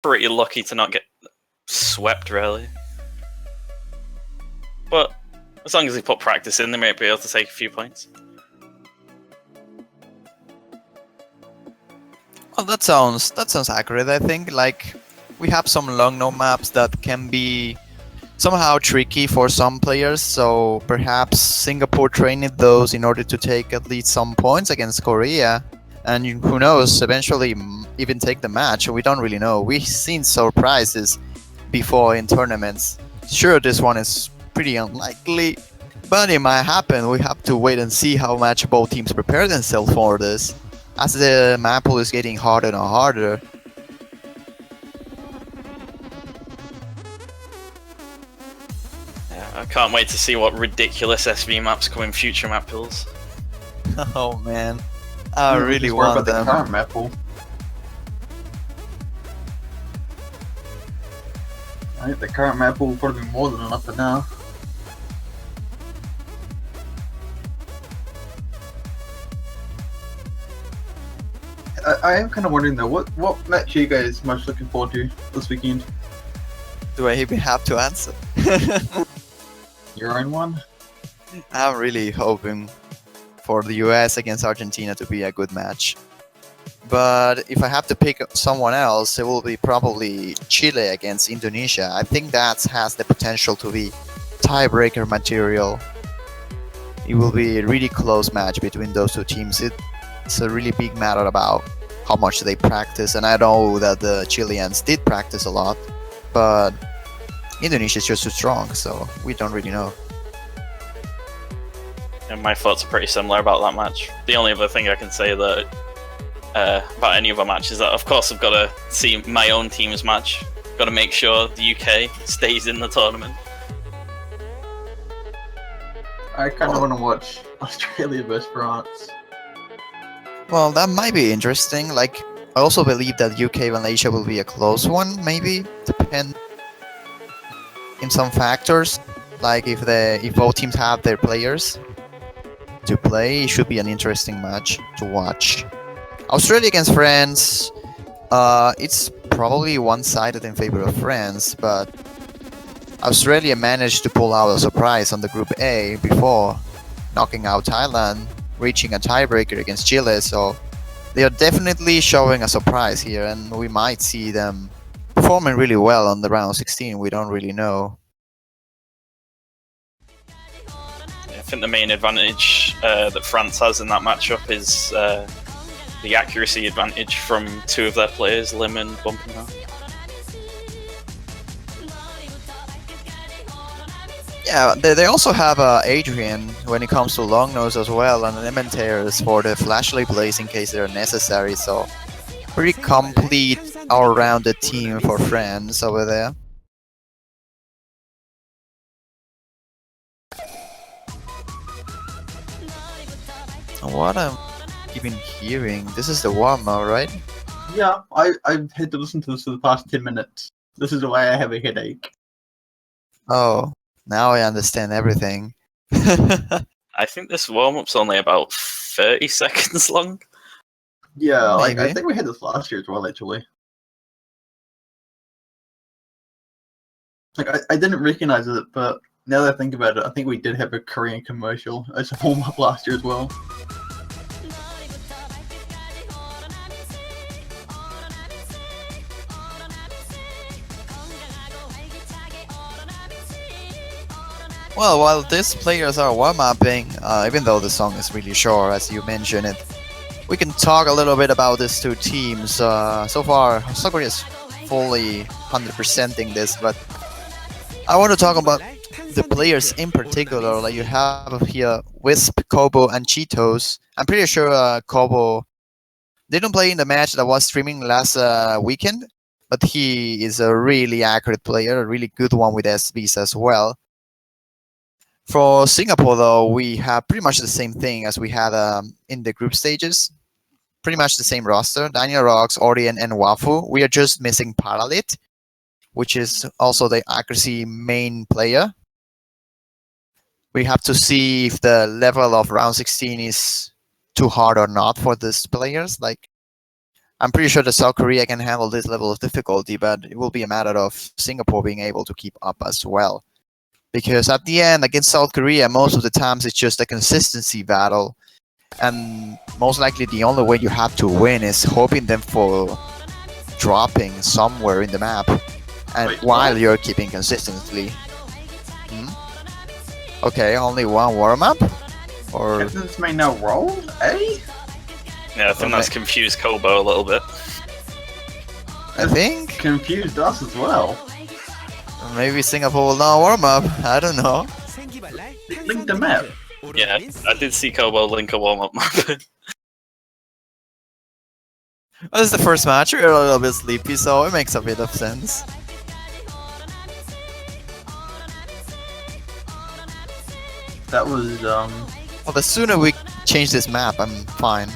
pretty lucky to not get swept, really. But as long as they put practice in, they might be able to take a few points. Well, that sounds accurate. I think like we have some long no maps that can be somehow tricky for some players. So perhaps Singapore trained those in order to take at least some points against Korea, and who knows, eventually even take the match. We don't really know. We've seen surprises before in tournaments. Sure, this one is pretty unlikely, but it might happen. We have to wait and see how much both teams prepare themselves for this. As the map pool is getting harder and harder. Yeah, I can't wait to see what ridiculous SV maps come in future map pools. Oh man, I really want them. The current map pool. I think the current map pool will probably be more than enough for now. I am kind of wondering though, what match are you guys most looking forward to this weekend? Do I even have to answer? Your own one? I'm really hoping for the US against Argentina to be a good match. But if I have to pick someone else, it will be probably Chile against Indonesia. I think that has the potential to be tiebreaker material. It will be a really close match between those two teams. It's a really big matter about how much they practice, and I know that the Chileans did practice a lot, but Indonesia is just too strong, so we don't really know. And my thoughts are pretty similar about that match. The only other thing I can say that about any other match is that, of course, I've got to see my own team's match. Got to make sure the UK stays in the tournament. I kind of want to watch Australia versus France. Well, that might be interesting. Like, I also believe that UK Malaysia will be a close one. Maybe depend in some factors. Like if both teams have their players to play, it should be an interesting match to watch. Australia against France, it's probably one-sided in favor of France, but Australia managed to pull out a surprise on the Group A before knocking out Thailand, reaching a tiebreaker against Chile, so they are definitely showing a surprise here, and we might see them performing really well on the round 16. We don't really know. I think the main advantage that France has in that matchup is the accuracy advantage from two of their players, Lim and Bumpenham. Yeah, they also have Adrian when it comes to long nose as well, and Elementars for the flashlight plays in case they're necessary. So pretty complete, all-rounded team for France over there. What I'm even hearing, this is the warm-up, right? Yeah, I've had to listen to this for the past 10 minutes. This is why I have a headache. Oh. Now I understand everything. I think this warm-up's only about 30 seconds long. Yeah, like Maybe. I think we had this last year as well, actually. Like I didn't recognize it, but now that I think about it, I think we did have a Korean commercial as a warm-up last year as well. Well, while these players are warm-upping, even though the song is really short, as you mentioned it, we can talk a little bit about these two teams. So far, Sakura is fully 100%ing this, but I want to talk about the players in particular. Like you have here Wisp, Kobo, and Cheetos. I'm pretty sure Kobo didn't play in the match that was streaming last weekend, but he is a really accurate player, a really good one with SBs as well. For Singapore, though, we have pretty much the same thing as we had in the group stages. Pretty much the same roster. Daniel Rocks, Orien, and Wafu. We are just missing Paralit, which is also the accuracy main player. We have to see if the level of round 16 is too hard or not for these players. Like, I'm pretty sure that South Korea can handle this level of difficulty, but it will be a matter of Singapore being able to keep up as well. Because at the end, against South Korea, most of the times it's just a consistency battle, and most likely the only way you have to win is hoping them for dropping somewhere in the map, and Wait, while what? you're keeping consistently. Okay, only one warm up, or Captains may now roll, eh? Yeah, I think that's confused Kobo a little bit. I think Confused us as well. maybe Singapore will not warm up. I don't know. Link the map. Yeah, I did see Kobo link a warm-up map. Well, this is the first match. We're a little bit sleepy, so it makes a bit of sense. That was Well, the sooner we change this map, I'm fine.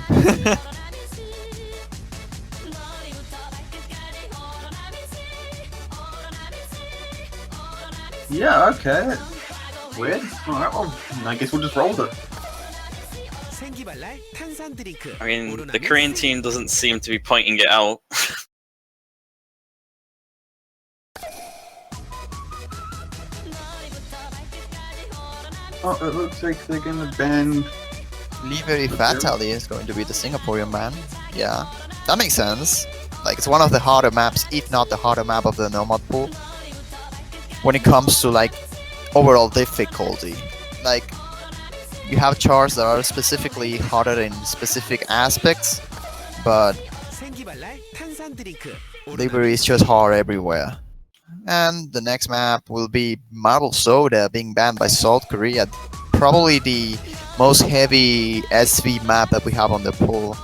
yeah, okay. Weird. Alright, well, I guess we'll just roll it. I mean, the Korean team doesn't seem to be pointing it out. Oh, it looks like they're gonna ban. Liberty Fatally is going to be the Singaporean man. Yeah, that makes sense. Like, it's one of the harder maps, if not the harder map of the Nomad pool. When it comes to, like, overall difficulty. Like, you have charts that are specifically harder in specific aspects, but Liberty is just hard everywhere. And the next map will be Marble Soda being banned by South Korea. Probably the most heavy SV map that we have on the pool.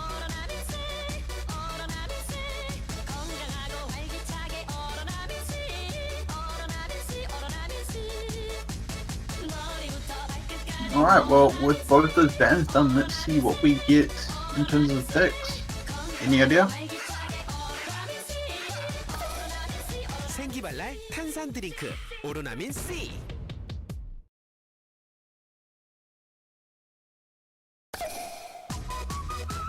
Alright, well, with both those bans done, let's see what we get in terms of picks. Any idea?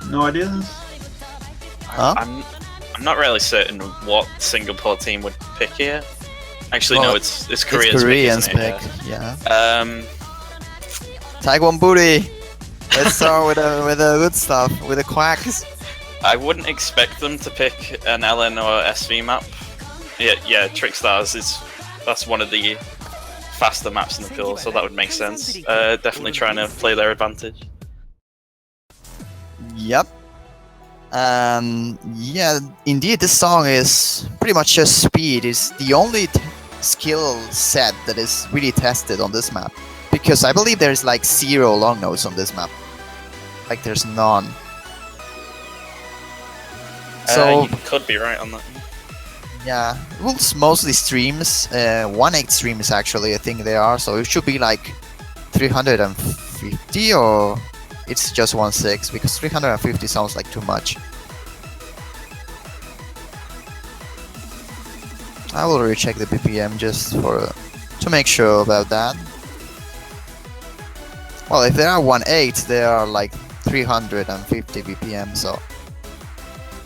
No ideas? Huh? I'm not really certain what Singapore team would pick here. Actually, Well, no, it's Korean's, It's Korean's pick. Isn't pick, it? yeah. Yeah. Taekwon Booty! Let's start with the good stuff, with the quacks. I wouldn't expect them to pick an LN or SV map. Yeah, Trickstars that's one of the faster maps in the pool, so that would make sense. Definitely trying to play their advantage. Yep. Yeah, indeed, this song is pretty much just speed. It's the only skill set that is really tested on this map. Because I believe there's like 0 long notes on this map. Like, there's none. So, You could be right on that. yeah, well, it's mostly streams. 1/8 streams, actually, I think they are. So it should be like 350, or it's just 1/6, because 350 sounds like too much. I will recheck the BPM just to make sure about that. Well, if they are 1/8, they are like 350 BPM, so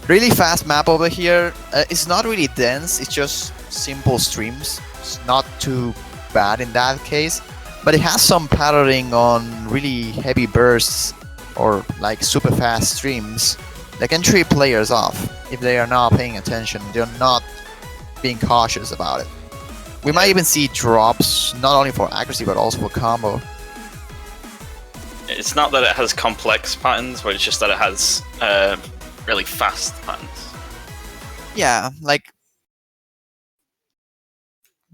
really fast map over here. It's not really dense, it's just simple streams. It's not too bad in that case, but it has some patterning on really heavy bursts or like super fast streams that can trip players off if they are not paying attention, they're not being cautious about it. We might even see drops, not only for accuracy but also for combo. It's not that it has complex patterns, but it's just that it has really fast patterns. Yeah, like,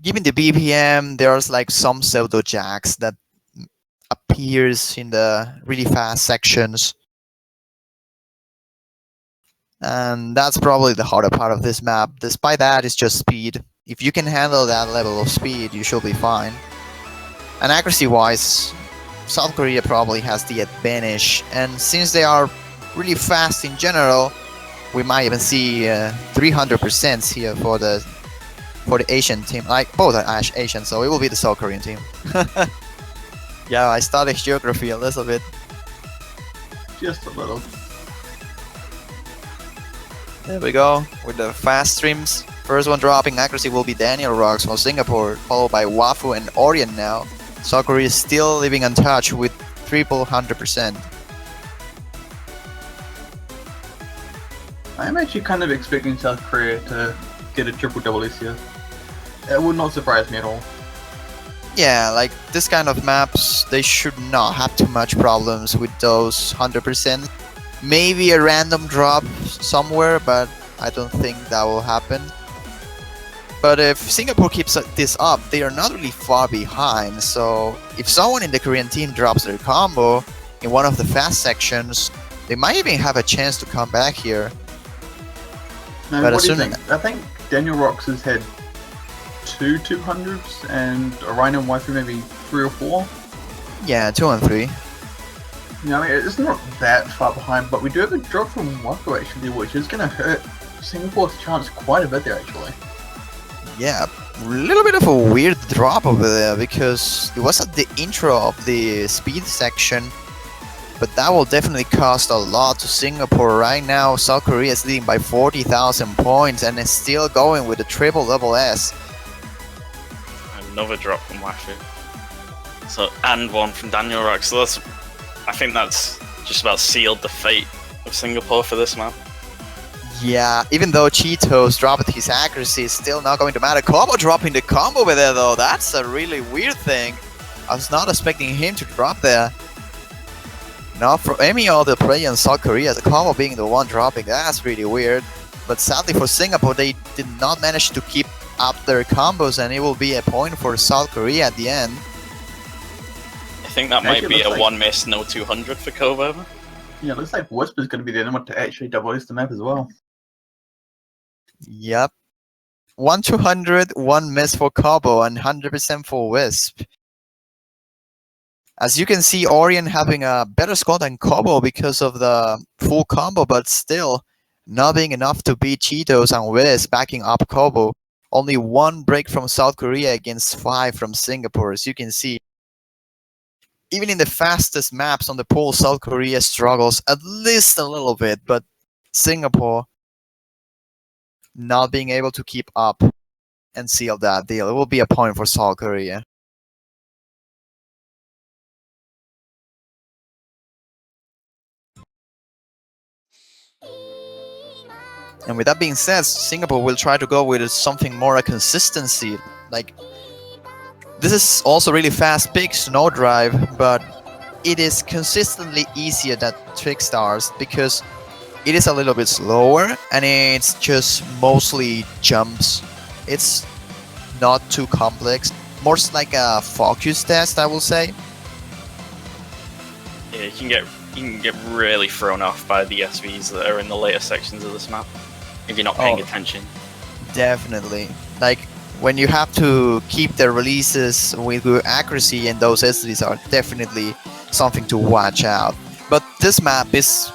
given the BPM, there's like some pseudo jacks that appears in the really fast sections. And that's probably the harder part of this map. Despite that, it's just speed. If you can handle that level of speed, you should be fine. And accuracy-wise, South Korea probably has the advantage. And since they are really fast in general, we might even see 300% here for the Asian team. Like, both are Asian, so it will be the South Korean team. Yeah, I studied geography a little bit. Just a little. There we go, with the fast streams. First one dropping accuracy will be Daniel Rocks from Singapore, followed by Wafu and Orion now. South Korea is still living untouched with triple 100%. I'm actually kind of expecting South Korea to get a triple double this year. It would not surprise me at all. Yeah, like this kind of maps, they should not have too much problems with those 100%. Maybe a random drop somewhere, but I don't think that will happen. But if Singapore keeps this up, they are not really far behind, so if someone in the Korean team drops their combo in one of the fast sections, they might even have a chance to come back here. No, But what do you assuming- think? I think Daniel Rocks has had 2 200s and Orion and Waifu maybe 3 or 4. Yeah, 2 and 3. Yeah, I mean, it's not that far behind, but we do have a drop from Waifu actually, which is going to hurt Singapore's chance quite a bit there actually. Yeah, a little bit of a weird drop over there because it was at the intro of the speed section, but that will definitely cost a lot to Singapore. Right now, South Korea is leading by 40,000 points and is still going with the triple double S. Another drop from Wafu. So, and one from Daniel Rock. So I think that's just about sealed the fate of Singapore for this map. Yeah, even though Cheetos dropped his accuracy, it's still not going to matter. Kobo dropping the combo over there though, that's a really weird thing. I was not expecting him to drop there. Not for any other player in South Korea, the Kobo being the one dropping, that's really weird. But sadly for Singapore, they did not manage to keep up their combos, and it will be a point for South Korea at the end. I think that might be a one miss, no 200 for Kobo. Yeah, looks like Whisper's going to be the only one to actually double S the map as well. Yep. 1 200, 1 miss for Kobo, and 100% for Wisp. As you can see, Orion having a better score than Kobo because of the full combo, but still not being enough to beat Cheetos and Wisp backing up Kobo. Only 1 break from South Korea against 5 from Singapore. As you can see, even in the fastest maps on the pool, South Korea struggles at least a little bit, but Singapore not being able to keep up and seal that deal. It will be a point for South Korea. And with that being said, Singapore will try to go with something more a consistency. Like, this is also really fast pick, Snow Drive, but it is consistently easier than Trickstars because it is a little bit slower and it's just mostly jumps. It's not too complex. More like a focus test, I will say. Yeah, you can get really thrown off by the SVs that are in the later sections of this map if you're not paying attention. Definitely. Like, when you have to keep the releases with good accuracy, and those SVs are definitely something to watch out. But this map is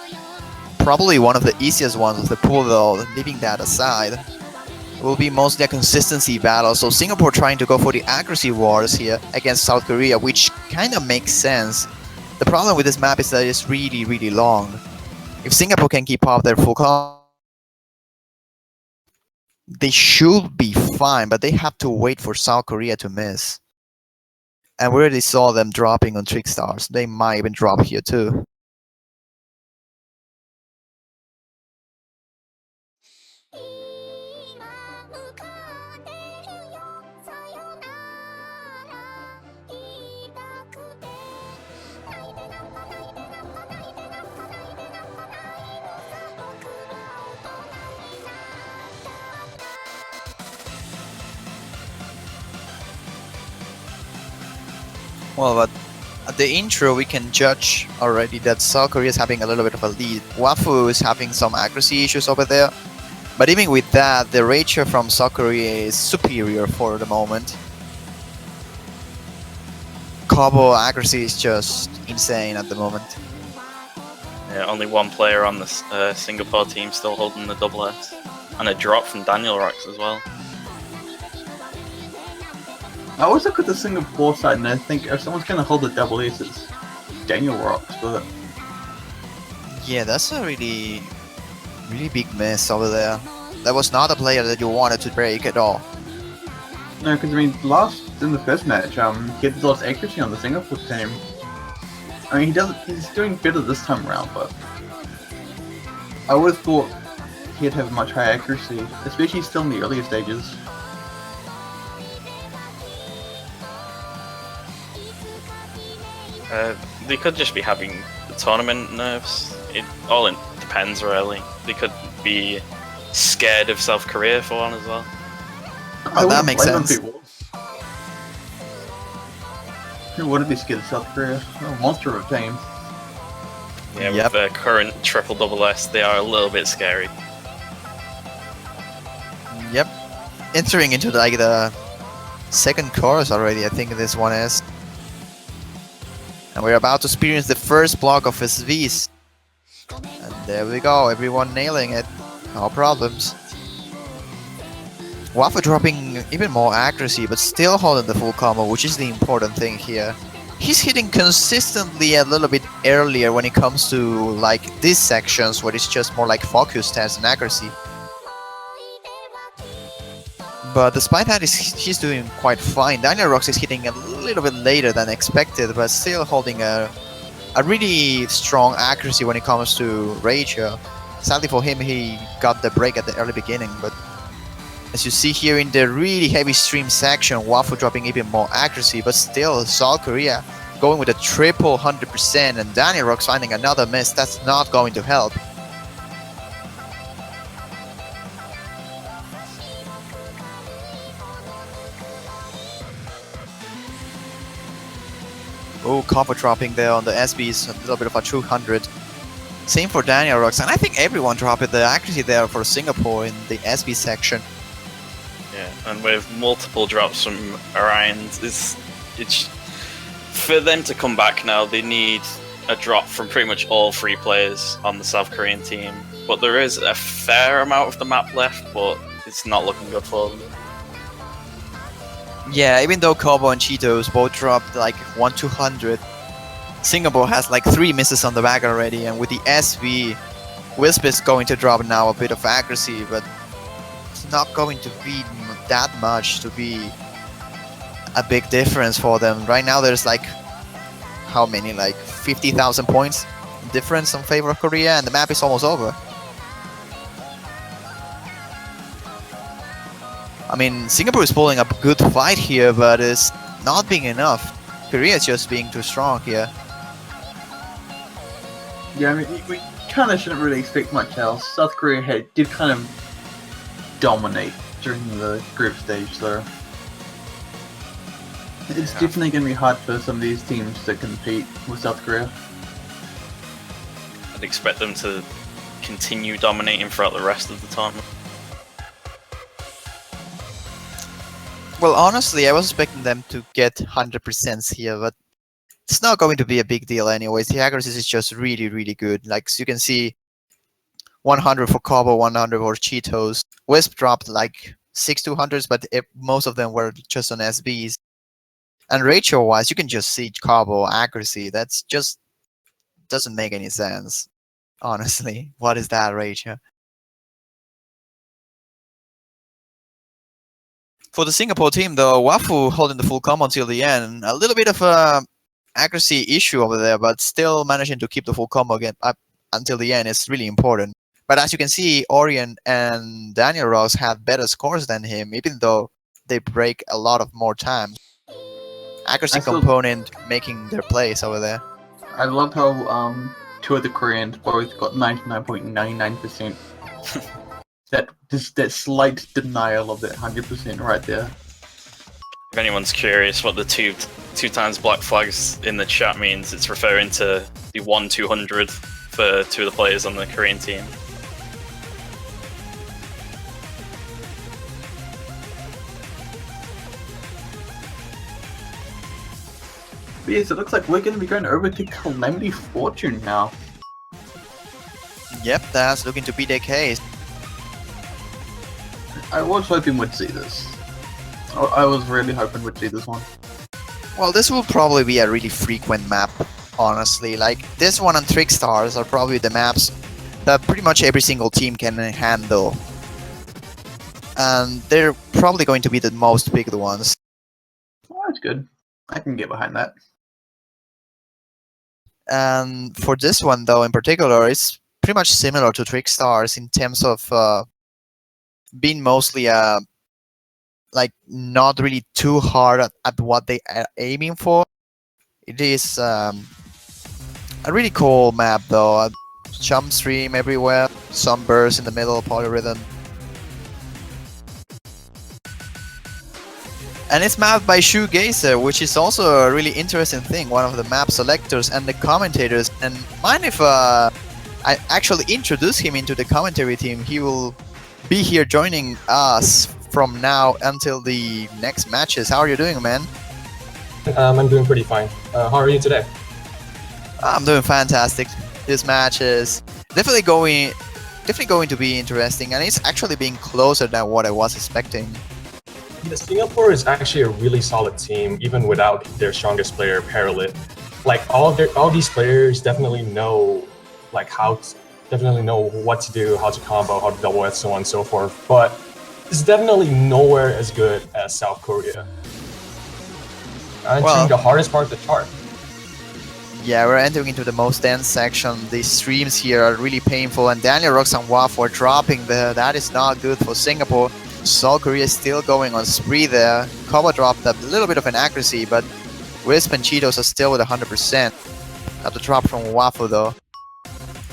probably one of the easiest ones of the pool though, leaving that aside. It will be mostly a consistency battle, so Singapore trying to go for the accuracy wars here against South Korea, which kind of makes sense. The problem with this map is that it's really, really long. If Singapore can keep up their full combo, they should be fine, but they have to wait for South Korea to miss. And we already saw them dropping on Trickstars. They might even drop here too. Well, but at the intro, we can judge already that South Korea is having a little bit of a lead. Wafu is having some accuracy issues over there. But even with that, the ratio from South Korea is superior for the moment. Kobo accuracy is just insane at the moment. Yeah, only 1 player on the Singapore team still holding the double S. And a drop from Daniel Rocks as well. I always look at the Singapore side and I think if someone's going to hold the double S, it's Daniel Rocks, but Yeah, that's a really Really big miss over there. That was not a player that you wanted to break at all. No, because I mean, in the first match, he had lost accuracy on the Singapore team. I mean, he's doing better this time around, but I would have thought he'd have much higher accuracy, especially still in the earlier stages. They could just be having the tournament nerves. It all depends, really. They could be scared of South Korea for one as well. Oh, that makes sense. Who wouldn't be scared of South Korea? A monster of a team. Yeah, with their current triple double S, they are a little bit scary. Yep. Entering into like the second chorus already, I think this one is. And we're about to experience the first block of SVs. And there we go, everyone nailing it. No problems. Waffle dropping even more accuracy, but still holding the full combo, which is the important thing here. He's hitting consistently a little bit earlier when it comes to like these sections where it's just more like focus test and accuracy. But despite that, he's doing quite fine. Daniel Rocks is hitting a little bit later than expected, but still holding a really strong accuracy when it comes to ratio. Sadly for him, he got the break at the early beginning, but as you see here in the really heavy stream section, Waffle dropping even more accuracy, but still South Korea going with a triple 100%, and Daniel Rocks finding another miss. That's not going to help. Oh, cover dropping there on the SBs, a little bit of a 200. Same for Daniel Rocks, and I think everyone dropped the accuracy there for Singapore in the SB section. Yeah, and with multiple drops from Orion, it's for them to come back now. They need a drop from pretty much all three players on the South Korean team. But there is a fair amount of the map left, but it's not looking good for them. Yeah, even though Kobo and Cheetos both dropped like 1-200, Singapore has like 3 misses on the back already, and with the SV, Wisp is going to drop now a bit of accuracy, but it's not going to be that much to be a big difference for them. Right now there's like, how many, like 50,000 points difference in favor of Korea, and the map is almost over. I mean, Singapore is pulling up a good fight here, but it's not being enough. Korea is just being too strong here. Yeah, I mean, we kind of shouldn't really expect much else. South Korea did kind of dominate during the group stage, though. It's definitely going to be hard for some of these teams to compete with South Korea. I'd expect them to continue dominating throughout the rest of the tournament. Well, honestly, I was expecting them to get 100% here, but it's not going to be a big deal anyways. The accuracy is just really, really good. Like, so you can see 100 for Kobo, 100 for Cheetos. Wisp dropped like 6 200s, but most of them were just on SBs. And ratio-wise, you can just see Kobo accuracy. That's just doesn't make any sense, honestly. What is that ratio? For the Singapore team, though, Wafu holding the full combo until the end. A little bit of a accuracy issue over there, but still managing to keep the full combo again up until the end is really important. But as you can see, Orion and Daniel Ross have better scores than him, even though they break a lot of more times. Accuracy component making their place over there. I love how 2 of the Koreans both got 99.99%. That slight denial of that 100% right there. If anyone's curious what the two times black flags in the chat means, it's referring to the 1-200 for 2 of the players on the Korean team. But yes, it looks like we're going to be going over to Calamity Fortune now. Yep, that's looking to be the case. I was hoping we'd see this. I was really hoping we'd see this one. Well, this will probably be a really frequent map, honestly. Like, this one and Trickstars are probably the maps that pretty much every single team can handle. And they're probably going to be the most picked ones. Well, that's good. I can get behind that. And for this one, though, in particular, it's pretty much similar to Trickstars in terms of being mostly like not really too hard at what they are aiming for. It is a really cool map, though. A jump stream everywhere, sunburst in the middle, polyrhythm. And it's mapped by Shoegazer, which is also a really interesting thing, one of the map selectors and the commentators. And mind if I actually introduce him into the commentary team, he will be here joining us from now until the next matches. How are you doing, man? I'm doing pretty fine. How are you today? I'm doing fantastic. This match is definitely going to be interesting, and it's actually being closer than what I was expecting. Singapore is actually a really solid team, even without their strongest player, Paralit. Like all these players definitely know, like definitely know what to do, how to combo, how to double S, so on and so forth. But it's definitely nowhere as good as South Korea. Entering the hardest part of the chart. Yeah, we're entering into the most dense section. The streams here are really painful, and Daniel Rocks and Waff are dropping there. That is not good for Singapore. South Korea is still going on spree there. Koba dropped a little bit of an accuracy, but Wisp and Cheetos are still with 100%. Got the drop from Waffle though.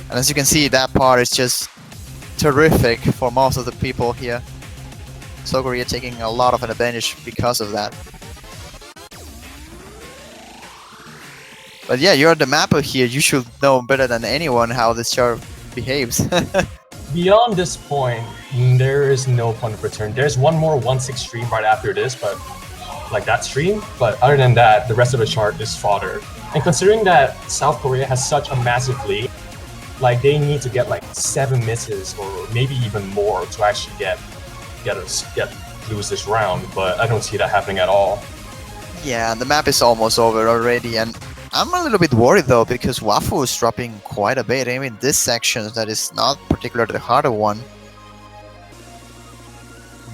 And as you can see, that part is just terrific for most of the people here. South Korea taking a lot of an advantage because of that. But yeah, you're the mapper here. You should know better than anyone how this chart behaves. Beyond this point, there is no point of return. There's one more 1-6 stream right after this, but like that stream. But other than that, the rest of the chart is fodder. And considering that South Korea has such a massive lead, like they need to get like 7 misses or maybe even more to actually lose this round. But I don't see that happening at all. Yeah, the map is almost over already, and I'm a little bit worried though because Wafu is dropping quite a bit. I mean, this section that is not particularly the harder one.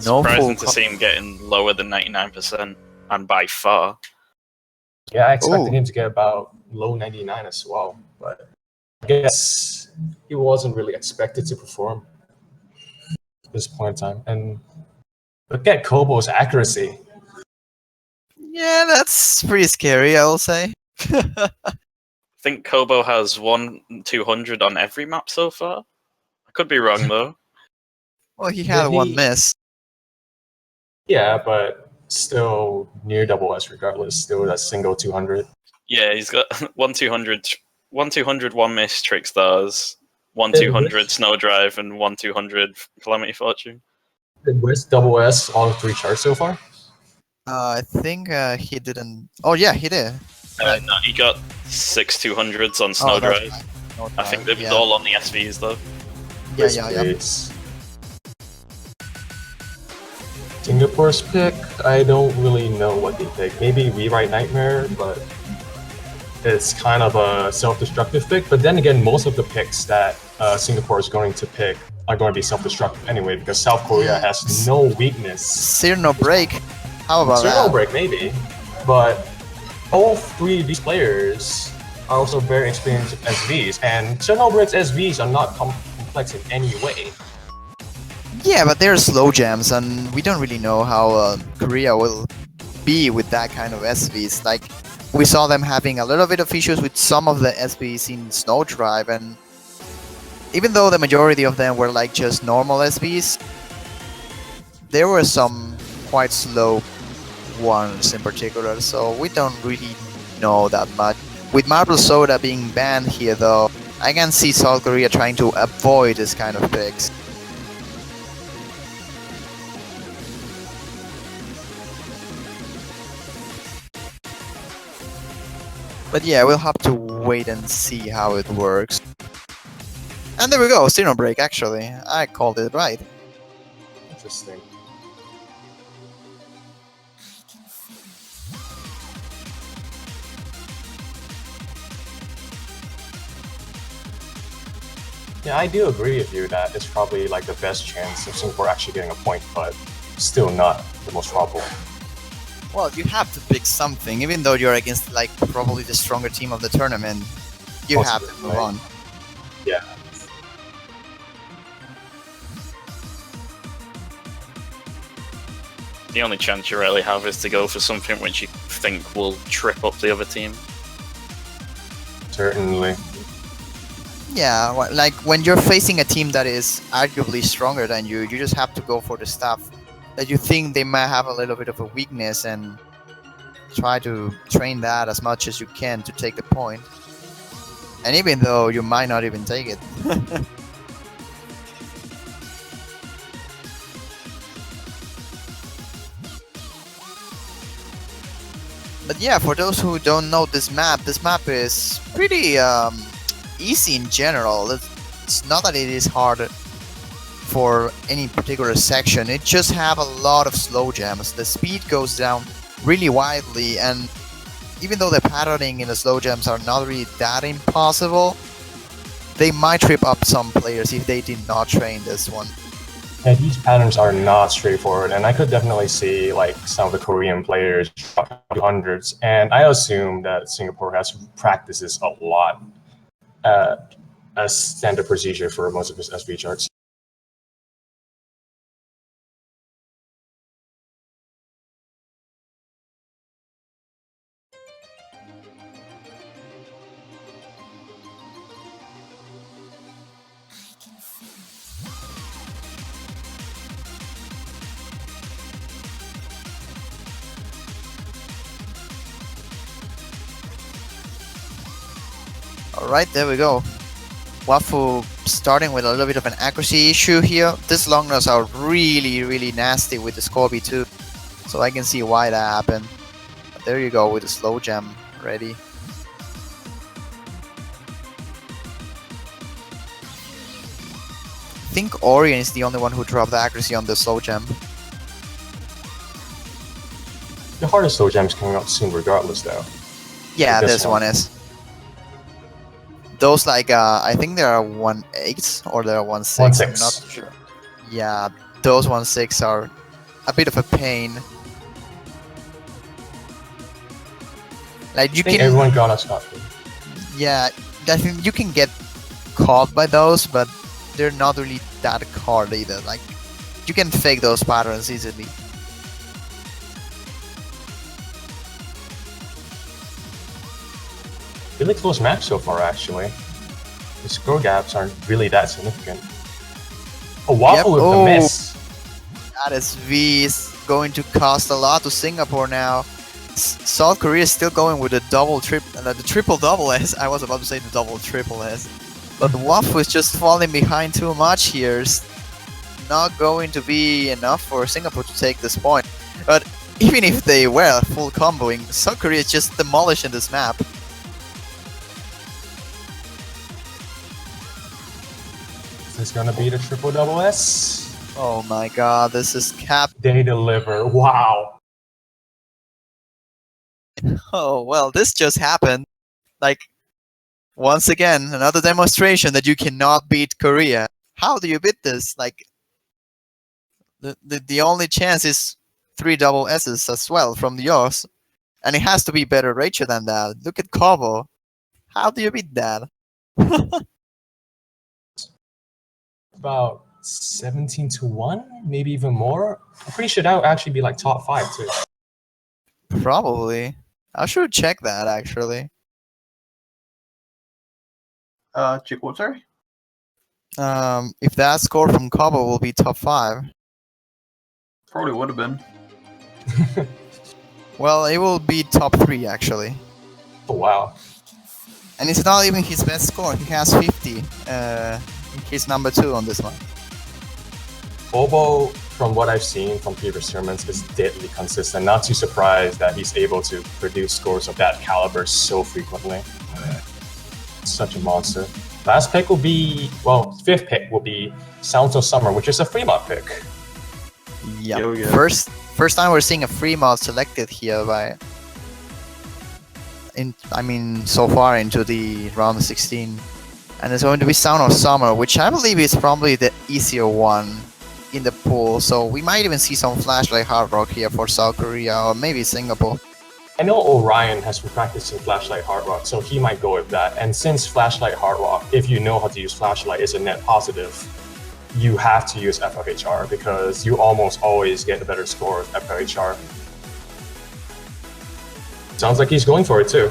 No, surprising to see him getting lower than 99%, and by far. Yeah, I expected him to get about low 99 as well, but I guess he wasn't really expected to perform at this point in time. And look at Kobo's accuracy. Yeah, that's pretty scary, I will say. I think Kobo has 1-200 on every map so far. I could be wrong though. Well, he had one miss. Yeah, but still near double S regardless. Still that single 200. Yeah, he's got 1-200, 1-200 one miss Trickstars, 1-200 Snow Drive, and 1-200 Calamity Fortune. Did West double S all 3 charts so far? I think he didn't. Oh yeah, he did. No, he got 6 200s on Snow Drive. Right. I think they were all on the SVs though. Yeah. Singapore's pick, I don't really know what they pick. Maybe Rewrite Nightmare, but it's kind of a self-destructive pick. But then again, most of the picks that Singapore is going to pick are going to be self-destructive anyway, because South Korea has no weakness. Cyrano Break. How about that? Cyrano Break, maybe. But all 3 of these players are also very experienced SVs, and Cyrano Break's SVs are not complex in any way. Yeah, but they're slow jams, and we don't really know how Korea will be with that kind of SVs. Like, we saw them having a little bit of issues with some of the SVs in Snow Drive, and even though the majority of them were like just normal SVs, there were some quite slow ones in particular, so we don't really know that much. With Marble Soda being banned here though, I can see South Korea trying to avoid this kind of picks. But yeah, we'll have to wait and see how it works. And there we go, Cyrano Break actually. I called it right. Interesting. Yeah, I do agree with you that it's probably like the best chance of Singapore actually getting a point, but still not the most probable. Well, you have to pick something, even though you're against like probably the stronger team of the tournament. You Most have to move definitely. on. Yeah. The only chance you really have is to go for something which you think will trip up the other team. Certainly. Yeah, like when you're facing a team that is arguably stronger than you just have to go for the stuff that you think they might have a little bit of a weakness and try to train that as much as you can to take the point. And even though you might not even take it. But yeah, for those who don't know this map is pretty easy in general. It's not that it is hard for any particular section. It just have a lot of slow jams. The speed goes down really widely, and even though the patterning in the slow jams are not really that impossible, they might trip up some players if they did not train this one. Yeah, these patterns are not straightforward, and I could definitely see like some of the Korean players hundreds, and I assume that Singapore has practices a lot as standard procedure for most of its SV charts. Alright, there we go. Wafu starting with a little bit of an accuracy issue here. These long notes are really nasty with the Scorby too. So I can see why that happened. But there you go with the slow jam ready. I think Orion is the only one who dropped the accuracy on the slow jam. The hardest slow jams coming out soon regardless though. Yeah, This this one is. Those like I think there are 1.8 or there are 1.6. 1.6. I'm not sure. Yeah, those 1.6 are a bit of a pain. Like you I think can, everyone got us caught. yeah, I think you can get caught by those, but they're not really that hard either. Like you can fake those patterns easily. Really close match so far, actually. The score gaps aren't really that significant. A waffle with the miss. That SV is going to cost a lot to Singapore now. South Korea is still going with the the triple double S. I was about to say the double triple S. But Wafu is just falling behind too much here. It's not going to be enough for Singapore to take this point. But even if they were full comboing, South Korea is just demolishing this map. Is this gonna be the triple double S? Oh my god, this is cap. They deliver. Wow. Oh well, this just happened. Like, once again, another demonstration that you cannot beat Korea. How do you beat this? Like, the only chance is 3 double S's as well from yours. And it has to be better ratio than that. Look at Kobo. How do you beat that? About 17-1, maybe even more. I'm pretty sure that would actually be like top 5 too. Probably. I should check that actually. Check what, sorry? If that score from Kobo will be top 5. Probably would have been. Well, it will be top 3 actually. Oh, wow. And it's not even his best score. He has 50. He's number 2 on this one. Bobo, from what I've seen from previous tournaments, is deadly consistent. Not too surprised that he's able to produce scores of that caliber so frequently. Such a monster. Last pick will be, well, 5th pick will be Sounds of Summer, which is a Fremont pick. Yeah. Yo, yeah. First time we're seeing a free mod selected here by. So far into the round of 16. And it's going to be Sound of Summer, which I believe is probably the easier one in the pool. So we might even see some Flashlight Hard Rock here for South Korea or maybe Singapore. I know Orion has been practicing Flashlight Hard Rock, so he might go with that. And since Flashlight Hard Rock, if you know how to use Flashlight, is a net positive, you have to use FFHR because you almost always get a better score with FFHR. Sounds like he's going for it too.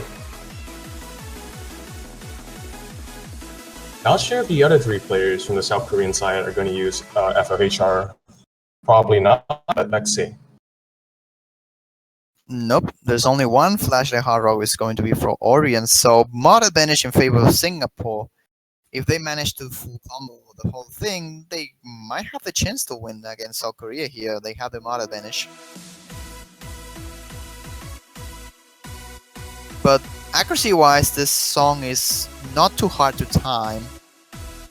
Not sure if the other 3 players from the South Korean side are going to use FFHR. Probably not, but let's see. Nope, there's only one Flashlight Hard Rock is going to be for Orion, so mod advantage in favor of Singapore. If they manage to full combo the whole thing, they might have the chance to win against South Korea here. They have the mod advantage. But accuracy-wise, this song is not too hard to time.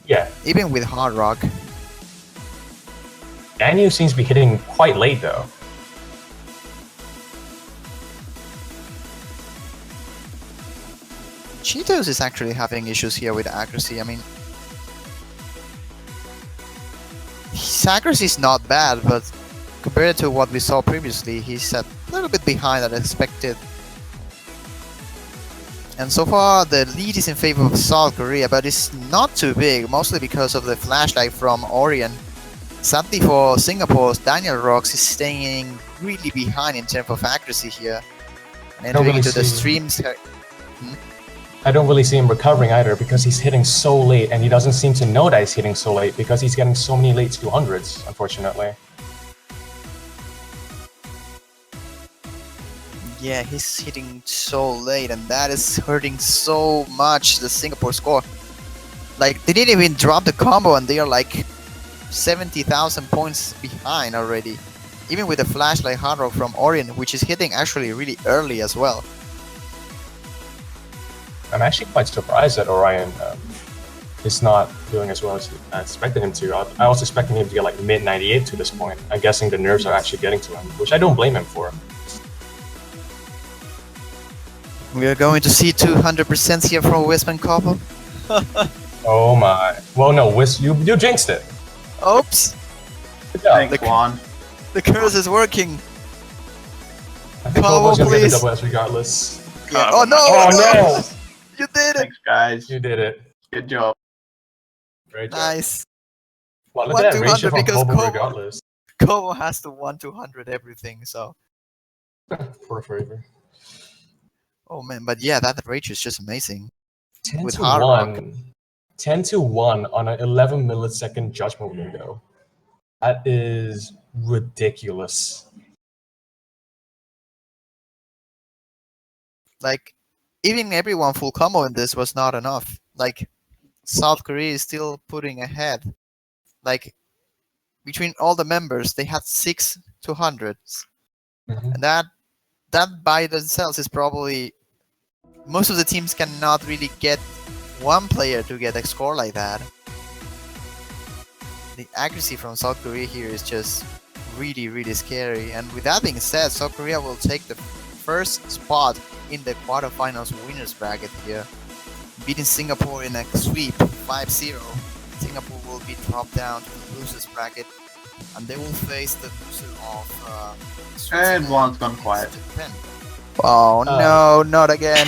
Yeah. Even with Hard Rock. Daniel seems to be hitting quite late though. Cheetos is actually having issues here with accuracy. I mean, his accuracy is not bad, but compared to what we saw previously, he's a little bit behind than expected. And so far, the lead is in favor of South Korea, but it's not too big, mostly because of the flashlight from Orion. Sadly for Singapore, Daniel Rocks is staying really behind in terms of accuracy here. And entering into the streams. I don't really see him recovering either because he's hitting so late and he doesn't seem to know that he's hitting so late because he's getting so many late 200s, unfortunately. Yeah, he's hitting so late and that is hurting so much the Singapore score. Like, they didn't even drop the combo and they are like 70,000 points behind already. Even with the flashlight hard rock from Orion, which is hitting actually really early as well. I'm actually quite surprised that Orion is not doing as well as I expected him to. I was expecting him to get like mid 98 to this point. I'm guessing the nerves are actually getting to him, which I don't blame him for. We are going to see 200% here from Wisman Couple. Oh my. Well, no, you jinxed it. Oops! Good job. Thanks, Juan. The curse is working. I think Combo, Kobo's gonna get the please. double S regardless. Yeah. Oh no! Oh no! You did it! Thanks, guys. You did it. Good job. Great job. Nice. Well, look at that 1-200 ratio from because Kobo regardless. Kobo has to 1-200 everything, so. For forever. Oh man, but yeah, that ratio is just amazing. 10 With to hard rock. 1. 10 to 1 on an 11 millisecond judgment window. That is ridiculous. Like, even everyone full combo in this was not enough. Like, South Korea is still putting ahead. Like, between all the members, they had 6 200s. Mhm. And that by themselves is probably... Most of the teams cannot really get one player to get a score like that. The accuracy from South Korea here is just really, really scary. And with that being said, South Korea will take the first spot in the quarterfinals winners bracket here, beating Singapore in a sweep 5-0. Singapore will be dropped down to the losers bracket, and they will face the loser of And Juan's gone quiet. Japan. Oh no, not again.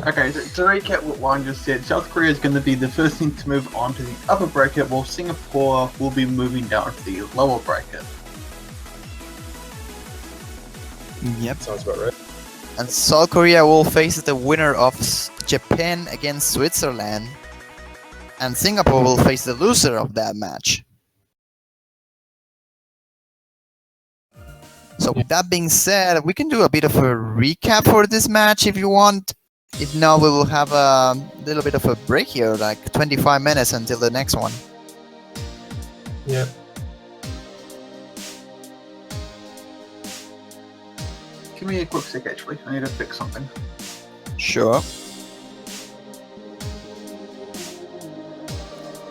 Okay, so to recap what Juan just said, South Korea is going to be the first team to move on to the upper bracket, while Singapore will be moving down to the lower bracket. Yep. Sounds about right. And South Korea will face the winner of Japan against Switzerland. And Singapore will face the loser of that match. So with that being said, we can do a bit of a recap for this match if you want. If not, we will have a little bit of a break here, like 25 minutes until the next one. Yep. Give me a quick sec actually, I need to fix something. Sure.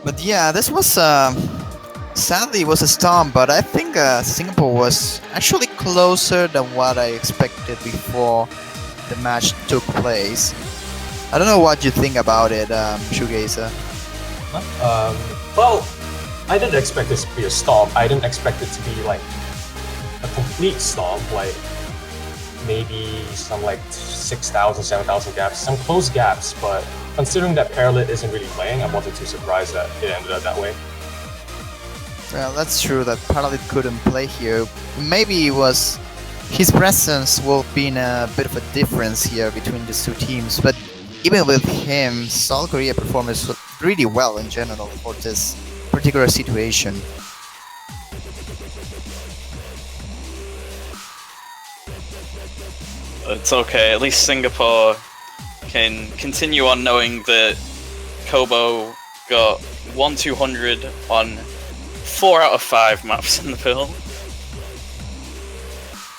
But yeah, this was sadly it was a storm, but I think Singapore was actually closer than what I expected before the match took place. I don't know what you think about it, Shoegazer. Well, I didn't expect this to be a stomp. I didn't expect it to be like a complete stomp, like maybe some like 6,000, 7,000 gaps, some close gaps, but considering that Paralit isn't really playing, I wasn't too surprised that it ended up that way. Well, that's true that Paralit couldn't play here. Maybe it was his presence will be a bit of a difference here between these two teams, but even with him, South Korea performed really well in general for this particular situation. It's okay, at least Singapore can continue on knowing that Kobo got 1-200 on 4 out of 5 maps in the field.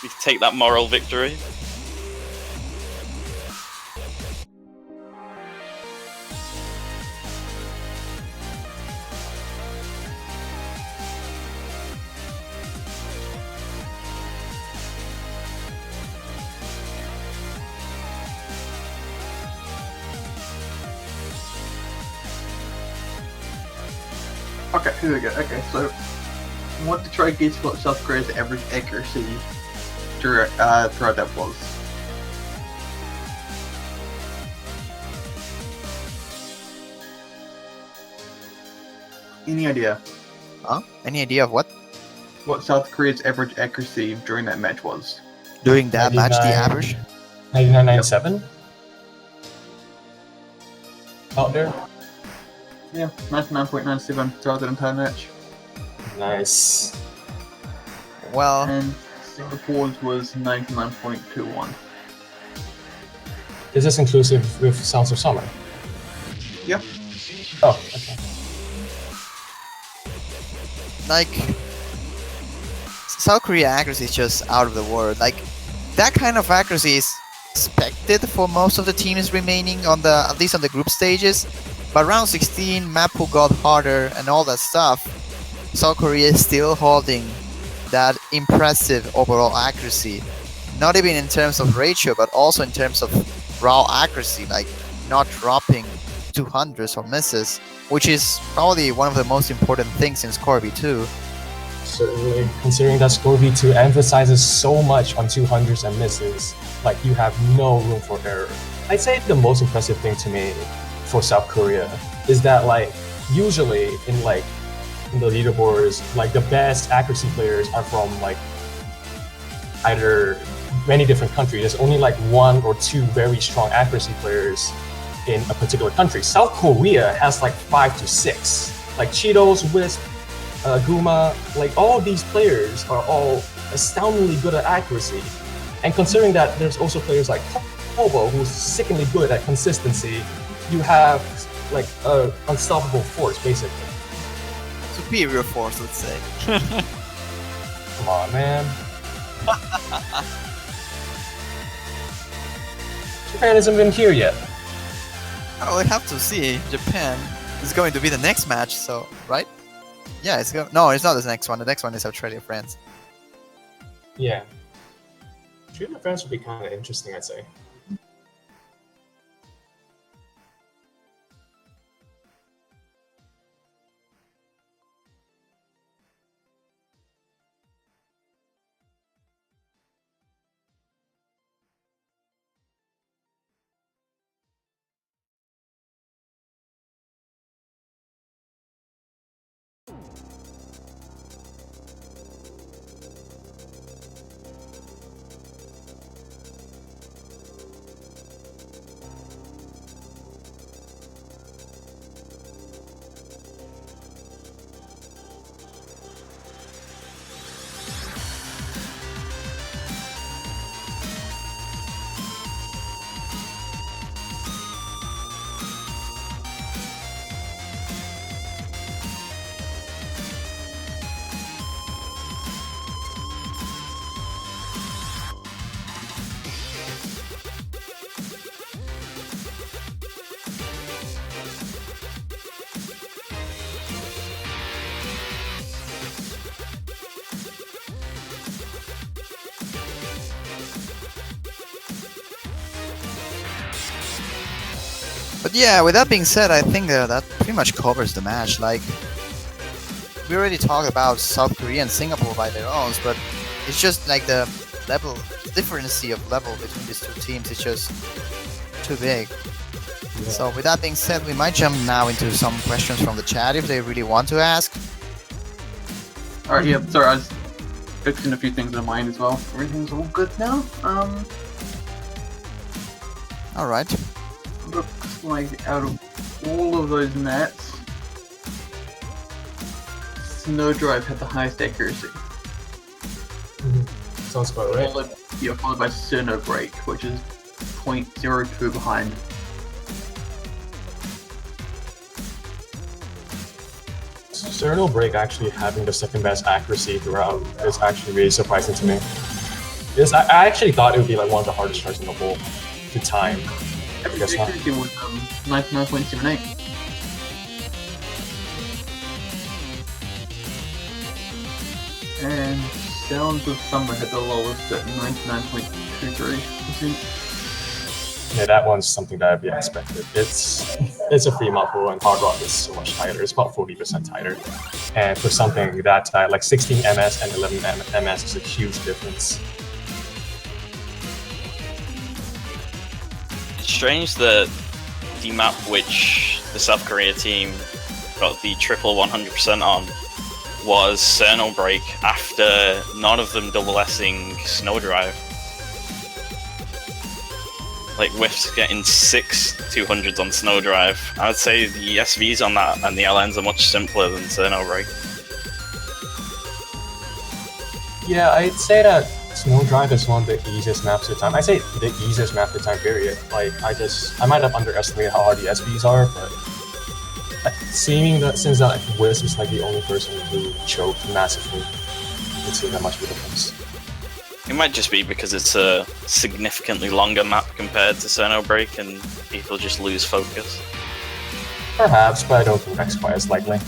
We can take that moral victory. Okay, here we go. Okay, so I want to try to guess what South Korea's average accuracy throughout that was. Any idea Huh? Any idea of what? what South Korea's average accuracy during that match was? During that match, the average? 99.97? Out there? Yeah, 99.97 throughout the entire match. Nice. Well, And Singapore's was 99.21. Is this inclusive with Sounds of Summer? Yeah. Oh, okay. like, South Korea accuracy is just out of the world. Like, that kind of accuracy is expected for most of the teams remaining on the, at least on the group stages. But round 16, map pool got harder and all that stuff. South Korea is still holding that impressive overall accuracy. Not even in terms of ratio, but also in terms of raw accuracy, like not dropping 200s or misses, which is probably one of the most important things in Score V2. Certainly, considering that Score V2 emphasizes so much on 200s and misses, like you have no room for error. I'd say the most impressive thing to me for South Korea is that like usually in the leaderboards, like the best accuracy players are from like either many different countries. There's only like 1 or 2 very strong accuracy players in a particular country. South Korea has like 5 to 6. Like Cheetos, Wisp, Guma, like all these players are all astoundingly good at accuracy. And considering that there's also players like Kobo who's sickeningly good at consistency, you have like a unstoppable force basically. Superior force, let's say. Come on, man. Japan hasn't been here yet. Oh, we have to see. Japan is going to be the next match, so right? Yeah, it's going. No, it's not the next one. The next one is Australia, France. Yeah. Australia and France would be kind of interesting, I'd say. But yeah, with that being said, I think that pretty much covers the match. Like, we already talked about South Korea and Singapore by their own, but it's just like the difference of level between these two teams is just too big. Yeah. So with that being said, we might jump now into some questions from the chat if they really want to ask. Alright, yeah, sorry, I was fixing a few things in mind as well. Everything's all good now. Alright. Looks like out of all of those mats, Snowdrive had the highest accuracy. Sounds about right. Followed by Cerno Break, which is 0.02 behind. Cerno Break actually having the second best accuracy throughout is actually really surprising to me. Because I actually thought it would be like one of the hardest charts in the whole to time. The accuracy was 99.78. And Sounds of Summer had the lowest at 99.23%. Yeah, that one's something that I'd be expected. It's a free model and Hard Rock is so much tighter. It's about 40% tighter. And for something that like 16 ms and 11 ms is a huge difference. It's strange that the map which the South Korea team got the triple 100% on was Cerno Break after none of them double S-ing Snowdrive. Like Whiff's getting 6 200s on Snowdrive. I would say the SVs on that and the LNs are much simpler than Cerno Break. Yeah, I'd say that Snowdrive is one of the easiest maps of the time. I say the easiest map of the time, period. Like, I might have underestimated how hard the SVs are, but seeing that since that Wiz was like the only person who choked massively, it's not that much of a difference. It might just be because it's a significantly longer map compared to Cerno Break and people just lose focus. Perhaps, but I don't think that's quite as likely.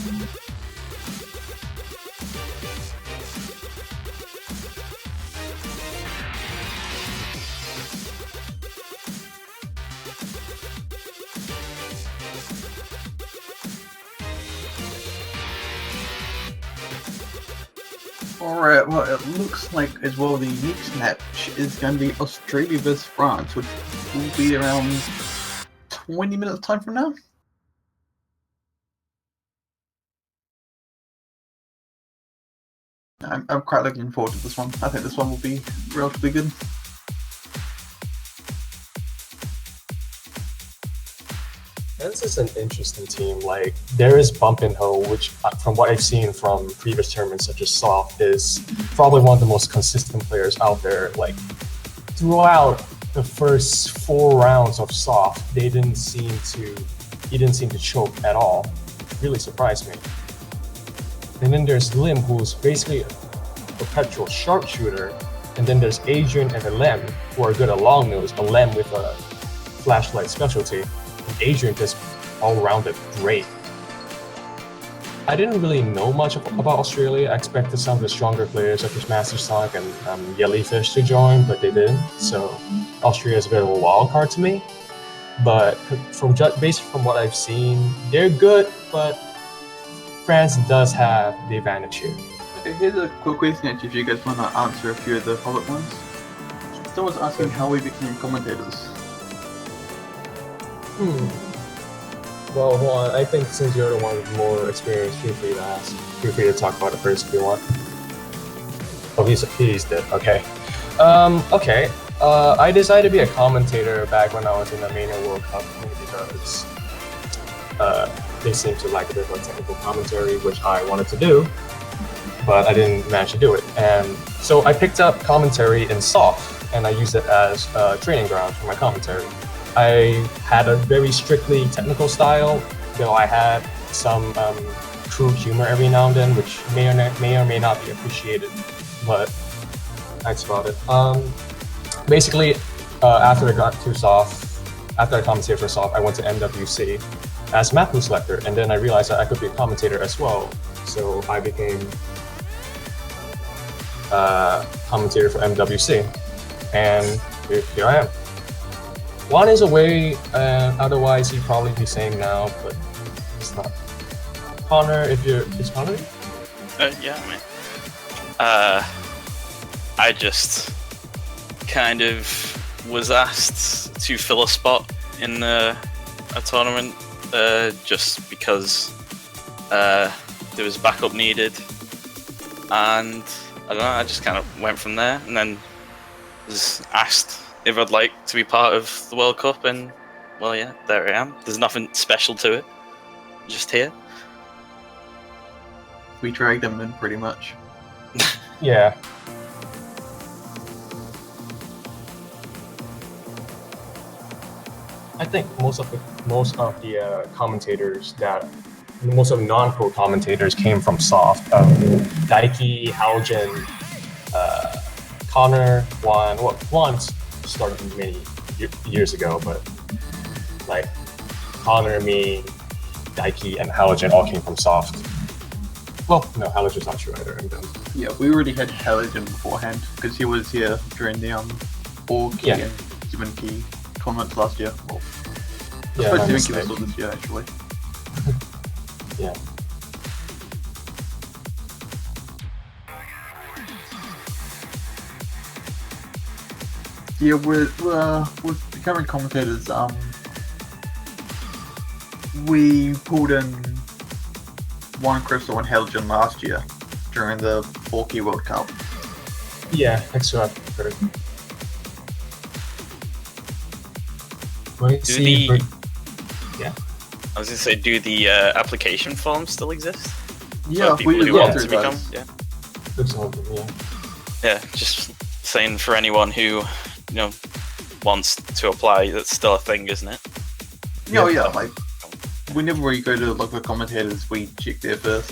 Alright, well, it looks like as well the next match is going to be Australia vs France, which will be around 20 minutes time from now. I'm quite looking forward to this one. I think this one will be relatively good. This is an interesting team. Like, there is Bump and Ho, which from what I've seen from previous tournaments such as Soft, is probably one of the most consistent players out there. Like, throughout the first 4 rounds of Soft, he didn't seem to choke at all. It really surprised me. And then there's Lim, who's basically a perpetual sharpshooter. And then there's Adrian and Lem, who are good at long nose, a Lem with a flashlight specialty. Adrian just all-rounded great. I didn't really know much about Australia. I expected some of the stronger players such as Master Sonic and Jellyfish to join, but they didn't. So Australia is a bit of a wild card to me. But based from what I've seen, they're good, but France does have the advantage here. Okay, here's a quick question actually, if you guys want to answer a few of the public ones. Someone's asking how we became commentators. Well, hold on. I think since you're the one with more experience, feel free to ask. Feel free to talk about it first if you want. Oh, he's dead. Okay. Okay. I decided to be a commentator back when I was in the Mania World Cup because they seemed to like a bit of a technical commentary, which I wanted to do, but I didn't manage to do it. And so I picked up commentary in Soft, and I used it as a training ground for my commentary. I had a very strictly technical style, though I had some crude humor every now and then, which may or may not be appreciated, but that's about it. Basically, after I got to Soft, after I commentated for Soft, I went to MWC as map pool selector, and then I realized that I could be a commentator as well, so I became commentator for MWC, and here I am. Juan is away, otherwise he'd probably be saying now, but it's not. Connor, is Connor? Yeah, I mean, I just kind of was asked to fill a spot in a tournament just because there was backup needed, and I don't know, I just kind of went from there, and then was asked if I'd like to be part of the World Cup, and well, yeah, there I am. There's nothing special to it, just here. We dragged them in pretty much. Yeah. I think most of the commentators most of the non-pro commentators came from soft. Daiki, Haljan, Connor, Juan. Well, Juan started many years ago, but like Connor, me, Daiki, and Haljan all came from soft. Well, no, Haljan's not true either. Yeah, we already had Halligan beforehand because he was here during the 4-key and 7-key tournaments last year. Well, I suppose 7-key was this year actually. Yeah. Yeah, with the current commentators, we pulled in Juan Crystal and Helgen last year during the 4-key World Cup. Yeah, extra. Yeah. I was gonna say, do the application forms still exist? Yeah, people we who want to through become. those. Yeah, just saying for anyone who wants to apply, that's still a thing, isn't it? Yeah, like whenever we go to look for commentators, we check there first.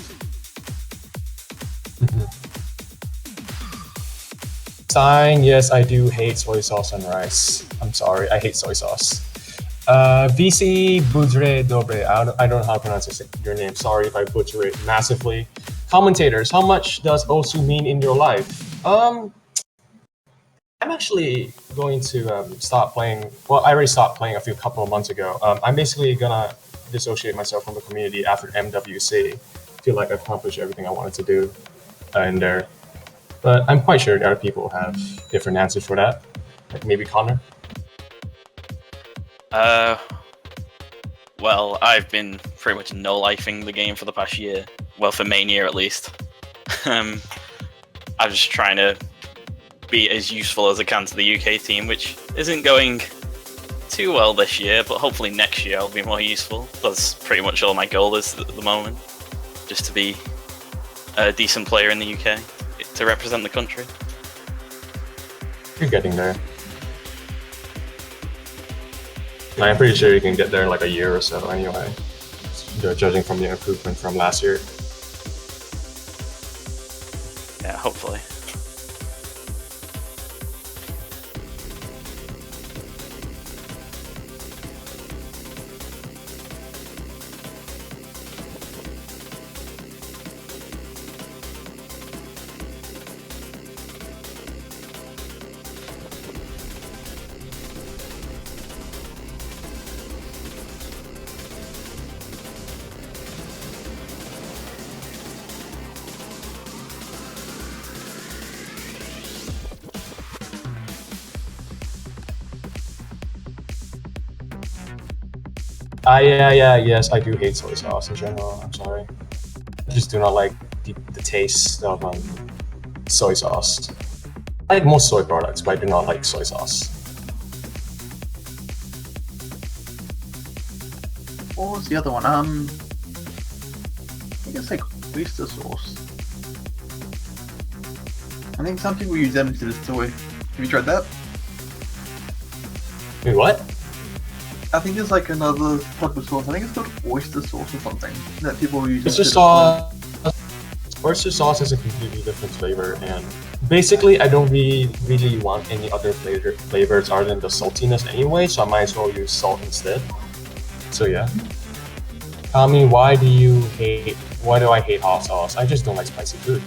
Sign, yes, I do hate soy sauce on rice. I'm sorry, I hate soy sauce. VC Budre Dobre, I don't know how to pronounce your name. Sorry if I butcher it massively. Commentators, how much does Osu mean in your life? I'm actually going to stop playing. Well, I already stopped playing a couple of months ago. I'm basically gonna dissociate myself from the community after MWC. Feel like I've accomplished everything I wanted to do in there. But I'm quite sure other people have different answers for that. Like maybe Connor? Well, I've been pretty much no-lifing the game for the past year. Well, for Mania at least. I'm just trying to be as useful as I can to the UK team, which isn't going too well this year, but hopefully next year I'll be more useful. That's pretty much all my goal is at the moment. Just to be a decent player in the UK, to represent the country. You're getting there. I'm pretty sure you can get there in like a year or so anyway, judging from the improvement from last year. Yeah, hopefully. Yes, I do hate soy sauce in general. I'm sorry. I just do not like the taste of soy sauce. I like most soy products, but I do not like soy sauce. What was the other one? I think it's like oyster sauce. I think some people use that instead of soy. Have you tried that? Wait, what? I think it's like another type of sauce. I think it's called oyster sauce or something that people use. Oyster sauce. Oyster sauce is a completely different flavor, and basically, I don't really want any other flavors other than the saltiness anyway. So I might as well use salt instead. So yeah. Tommy, why do I hate hot sauce? I just don't like spicy food.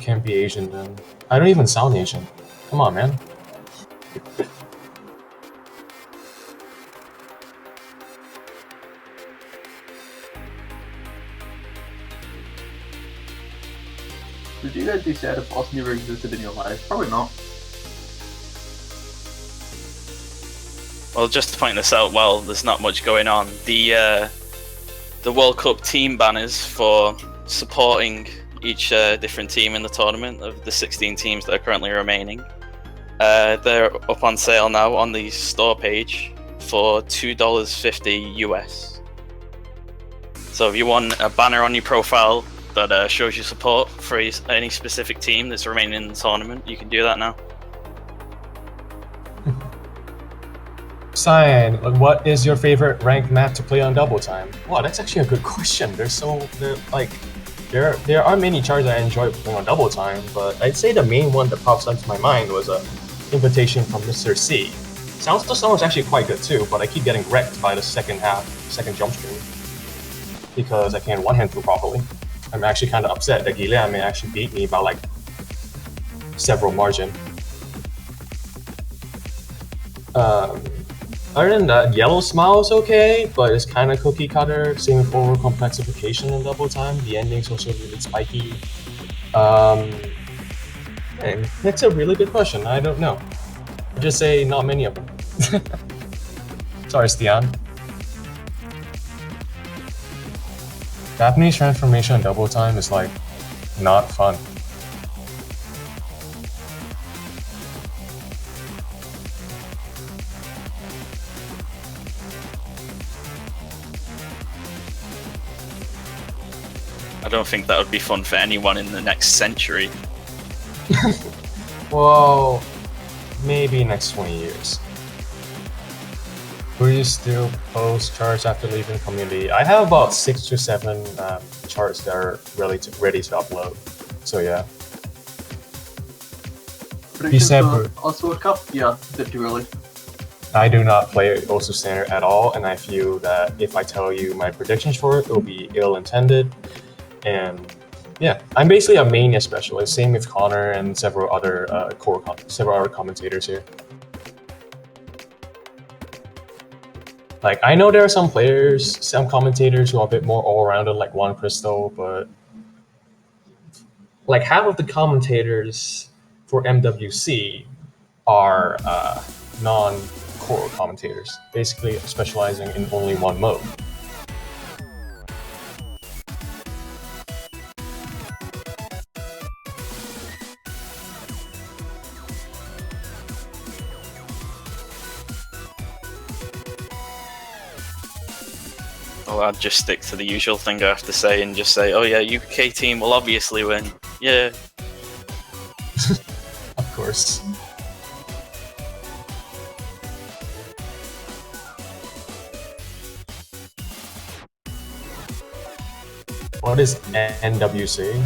can't be Asian then. I don't even sound Asian. Come on, man. Would you guys be sad if Austin never existed in your life? Probably not. Well, just to point this out, while there's not much going on, the World Cup team banners for supporting each different team in the tournament of the 16 teams that are currently remaining, they're up on sale now on the store page for $2.50 US. So if you want a banner on your profile that shows your support for any specific team that's remaining in the tournament, you can do that now. Cyan, what is your favorite ranked map to play on Double Time? Wow, that's actually a good question. There are many charts I enjoy playing on Double Time, but I'd say the main one that pops into my mind was a invitation from Mr. C. Soundstone was actually quite good too, but I keep getting wrecked by the second jump stream because I can't one-hand through properly. I'm actually kind of upset that Gilead may actually beat me by like several margin. Other than that, Yellow Smile is okay, but it's kind of cookie cutter. Same with Over Complexification in Double Time. The ending's also really spiky. And that's a really good question. I don't know. I'd just say not many of them. Sorry, Stian. Japanese transformation in Double Time is like not fun. I don't think that would be fun for anyone in the next century. Well, maybe next 20 years. Will you still post charts after leaving community? I have about 6 to 7 charts that are ready to upload. So yeah. Predictions for Osu World Cup? Yeah, a bit too early. I do not play Osu Standard at all, and I feel that if I tell you my predictions for it, it will be ill-intended. And yeah, I'm basically a mania specialist. Same with Connor and several other commentators here. Like, I know there are some players, some commentators who are a bit more all-rounded, like Juan Crystal, but like half of the commentators for MWC are non-core commentators, basically specializing in only one mode. Well, I'd just stick to the usual thing I have to say and just say, oh yeah, UK team will obviously win. Yeah. Of course. What is NWC?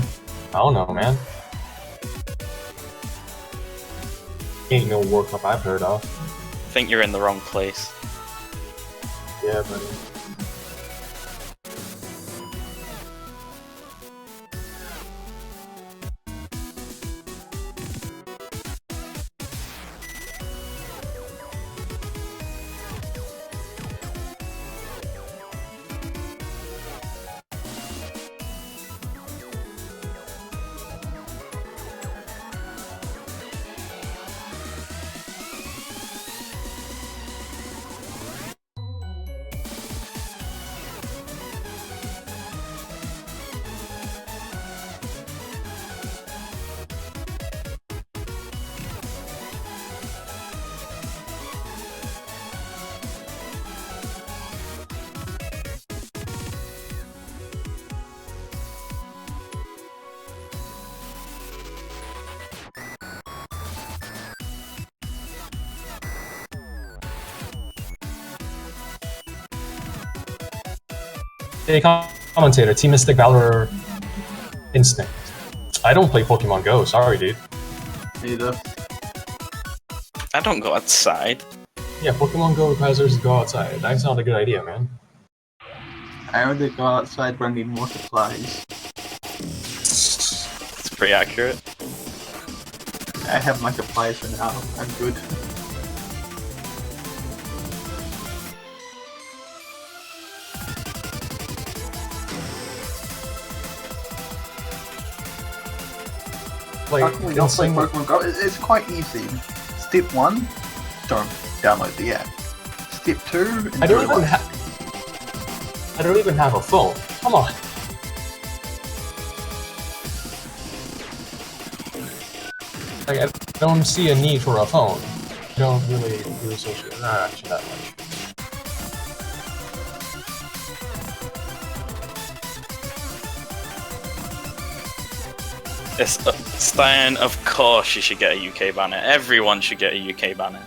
I don't know, man. Ain't no World Cup I've heard of. I think you're in the wrong place. Yeah, buddy. Hey, commentator, Team Mystic Valor Instinct. I don't play Pokemon Go, sorry, dude. Neither. I don't go outside. Yeah, Pokemon Go requires us to go outside. That's not a good idea, man. I only go outside when I need more supplies. It's pretty accurate. I have my supplies for now. I'm good. How can we not play Pokemon Go? It's quite easy. Step 1, don't download the app. Step 2, I don't even have a phone. Come on. Like, I don't see a need for a phone. I don't really do social. Not actually that much. Stan, of course you should get a UK banner. Everyone should get a UK banner.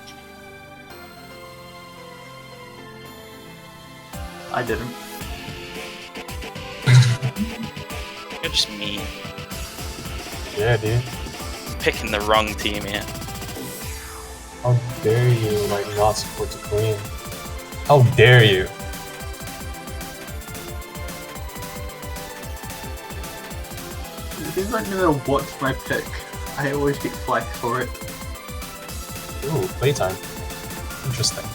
I didn't. You're just mean. Yeah, dude. Picking the wrong team here. How dare you, like, not support the Queen? How dare you? It seems like no matter what's my pick, I always get flack for it. Ooh, playtime. Interesting.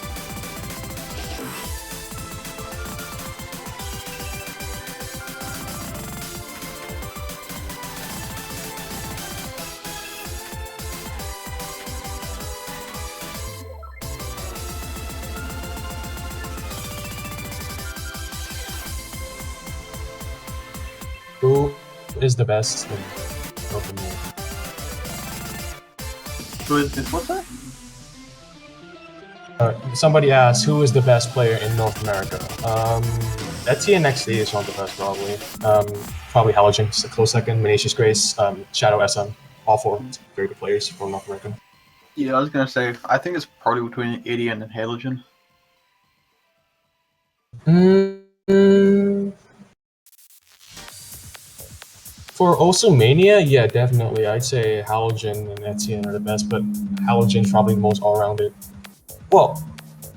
Who is the best in North America? So is this what's that? Somebody asked, who is the best player in North America? Etienne XD is one of the best, probably. Probably Halogen, just a close second. Menacious's Grace, Shadow SM, all four very good players from North America. Yeah, I was gonna say, I think it's probably between Idian and Halogen. For also Mania, yeah, definitely. I'd say Halogen and Etienne are the best, but Halogen's probably the most all-rounded. Well,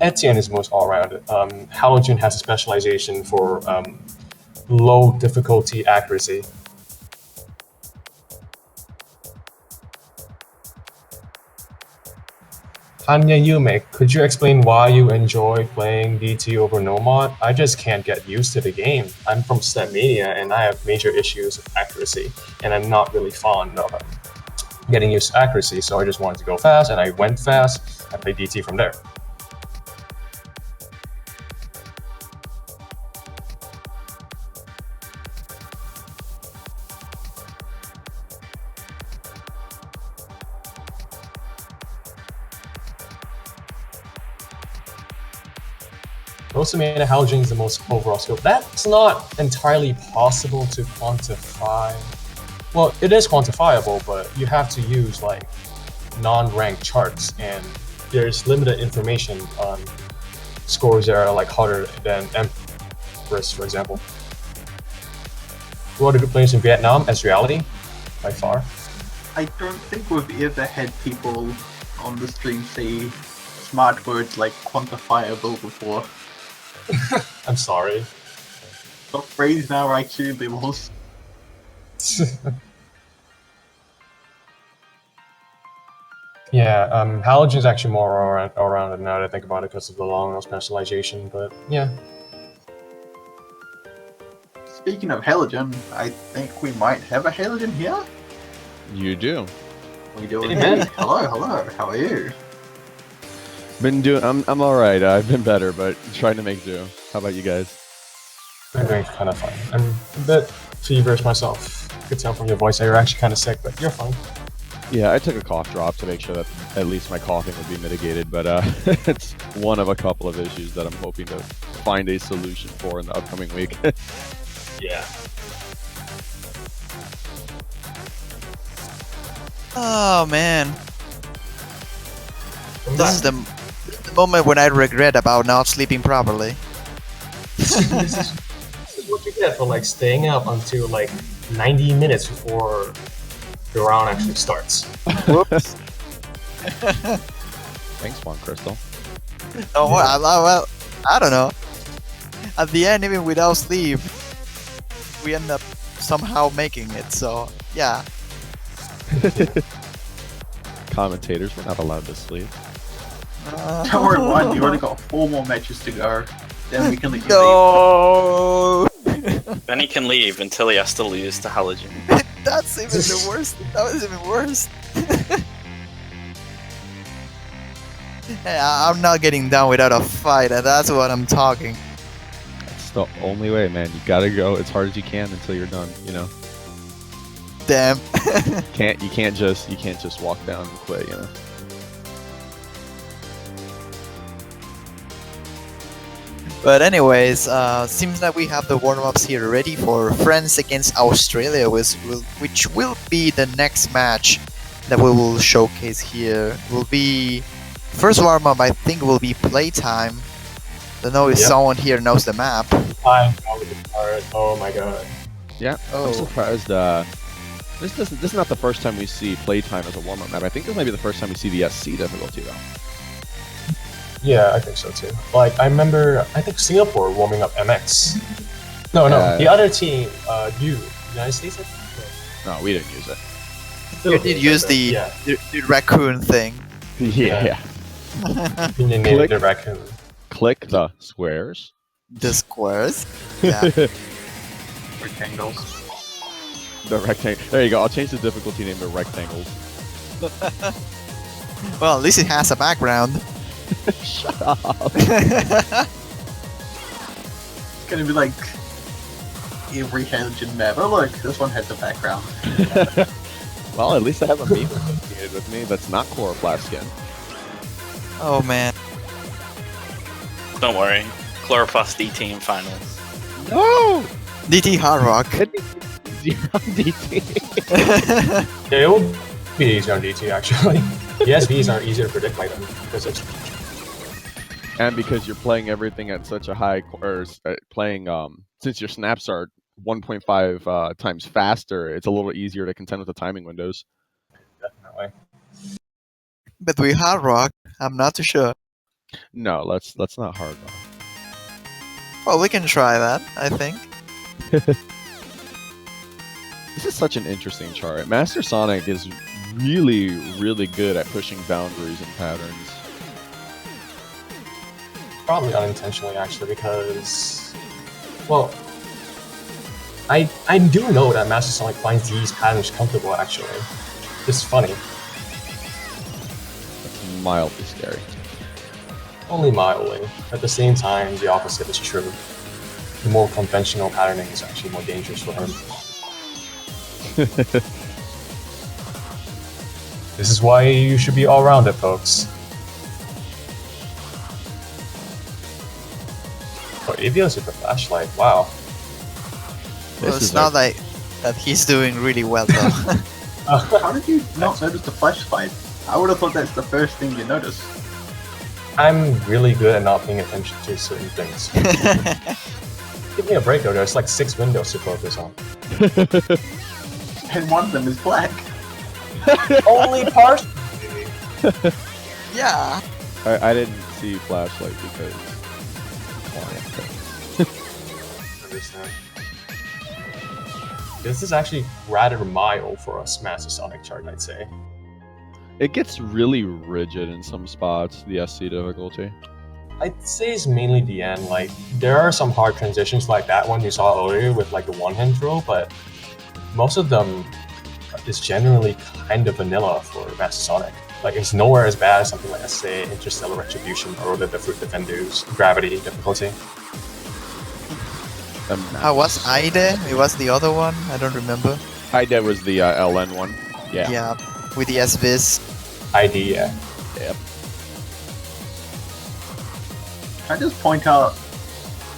Etienne is most all-rounded. Halogen has a specialization for low difficulty accuracy. Hanya Yume, could you explain why you enjoy playing DT over Nomad? I just can't get used to the game. I'm from Mania and I have major issues with accuracy, and I'm not really fond of getting used to accuracy, so I just wanted to go fast, and I went fast. I played DT from there. Also made Halogen is the most overall skill. That's not entirely possible to quantify. Well, it is quantifiable, but you have to use like non-ranked charts, and there's limited information on scores that are like harder than Empress, for example. Who are the good players in Vietnam as reality? By far. I don't think we've ever had people on the stream say smart words like quantifiable before. I'm sorry. Stop raising our IQ levels. Yeah, Halogen is actually more all-rounded now that I think about it because of the long specialization, but yeah. Speaking of Halogen, I think we might have a Halogen here. You do. We do. Amen. Hello, how are you? Been doing. I'm all right. I've been better, but trying to make do. How about you guys? I'm doing kind of fine. I'm a bit feverish myself. You could tell from your voice that you're actually kind of sick, but you're fine. Yeah, I took a cough drop to make sure that at least my coughing would be mitigated, but it's one of a couple of issues that I'm hoping to find a solution for in the upcoming week. Yeah. Oh man, this is the moment when I regret about not sleeping properly. This is what you get for like staying up until like 90 minutes before the round actually starts. Whoops. Thanks, Juan Crystal. Oh well, I don't know. At the end, even without sleep, we end up somehow making it. So yeah. Commentators, we're not allowed to sleep. Don't worry, Ryan, you only got 4 more matches to go. Then we can let you leave. No! Then he can leave until he has to lose to Halogen. That's even the worst. That was even worse. Hey, I'm not getting down without a fight, and that's what I'm talking. It's the only way, man. You gotta go as hard as you can until you're done. You know, Damn. you can't just walk down and quit. You know. But anyways, seems that we have the warm-ups here ready for France against Australia, which will be the next match that we will showcase here. Will be first warm-up. I think will be playtime. Don't know if Yep. someone here knows the map. I know the part. Oh my god. Yeah. Oh. I'm surprised. This is not the first time we see playtime as a warm-up map. I think this might be the first time we see the SC difficulty though. Yeah, I think so too. Like, I remember, I think Singapore warming up MX. No, Yeah. the other team, United States, I think? No, we didn't use it. You did use the, Yeah, the raccoon thing. Yeah. they named it the raccoon. Click the squares. The squares. Yeah. Rectangles. The rectangle. There you go. I'll change the difficulty name to rectangles. Well, at least it has a background. Shut up. It's gonna be like every Halogen map. Oh look, this one has a background. Well, at least I have a meme associated with me that's not chloroplast skin. Oh man. Don't worry, Chloroplast D team finals. No! DT Hard Rock. Zero DT. Yeah, it will be easier on DT actually. The SVs aren't easy to predict by them because it's And because you're playing everything at such a high, since your snaps are 1.5 times faster, it's a little easier to contend with the timing windows. definitely. But with Hard Rock, I'm not too sure. No, let's not hard rock. Well, we can try that, I think. This is such an interesting chart. Master Sonic is really, really good at pushing boundaries and patterns. Probably unintentionally actually because, well, I do know that Master Sonic finds these patterns comfortable actually. It's funny. That's mildly scary. Only mildly. At the same time, the opposite is true. The more conventional patterning is actually more dangerous for him. This is why you should be all-rounded, folks. Oh, Avios with the flashlight, wow. Well, This it's is not like that he's doing really well though. How did you not notice the flashlight? I would have thought that's the first thing you notice. I'm really good at not paying attention to certain things. Give me a break though, there's like 6 windows to focus on. And one of them is black. Only partially! Yeah. I didn't see flashlight because Understand. This is actually rather mild for a Master Sonic chart, I'd say. it gets really rigid in some spots. The SC difficulty. I'd say it's mainly the end. Like, there are some hard transitions like that one you saw earlier with like the one-hand throw, but most of them is generally kind of vanilla for Master Sonic. Like, it's nowhere as bad as something like, let's say, Interstellar Retribution or the Fruit Defender's Gravity difficulty. How was Aide? It was the other one? I don't remember. That was the LN one. Yeah. Yeah. With the SVs. ID, yeah. Yep. Can I just point out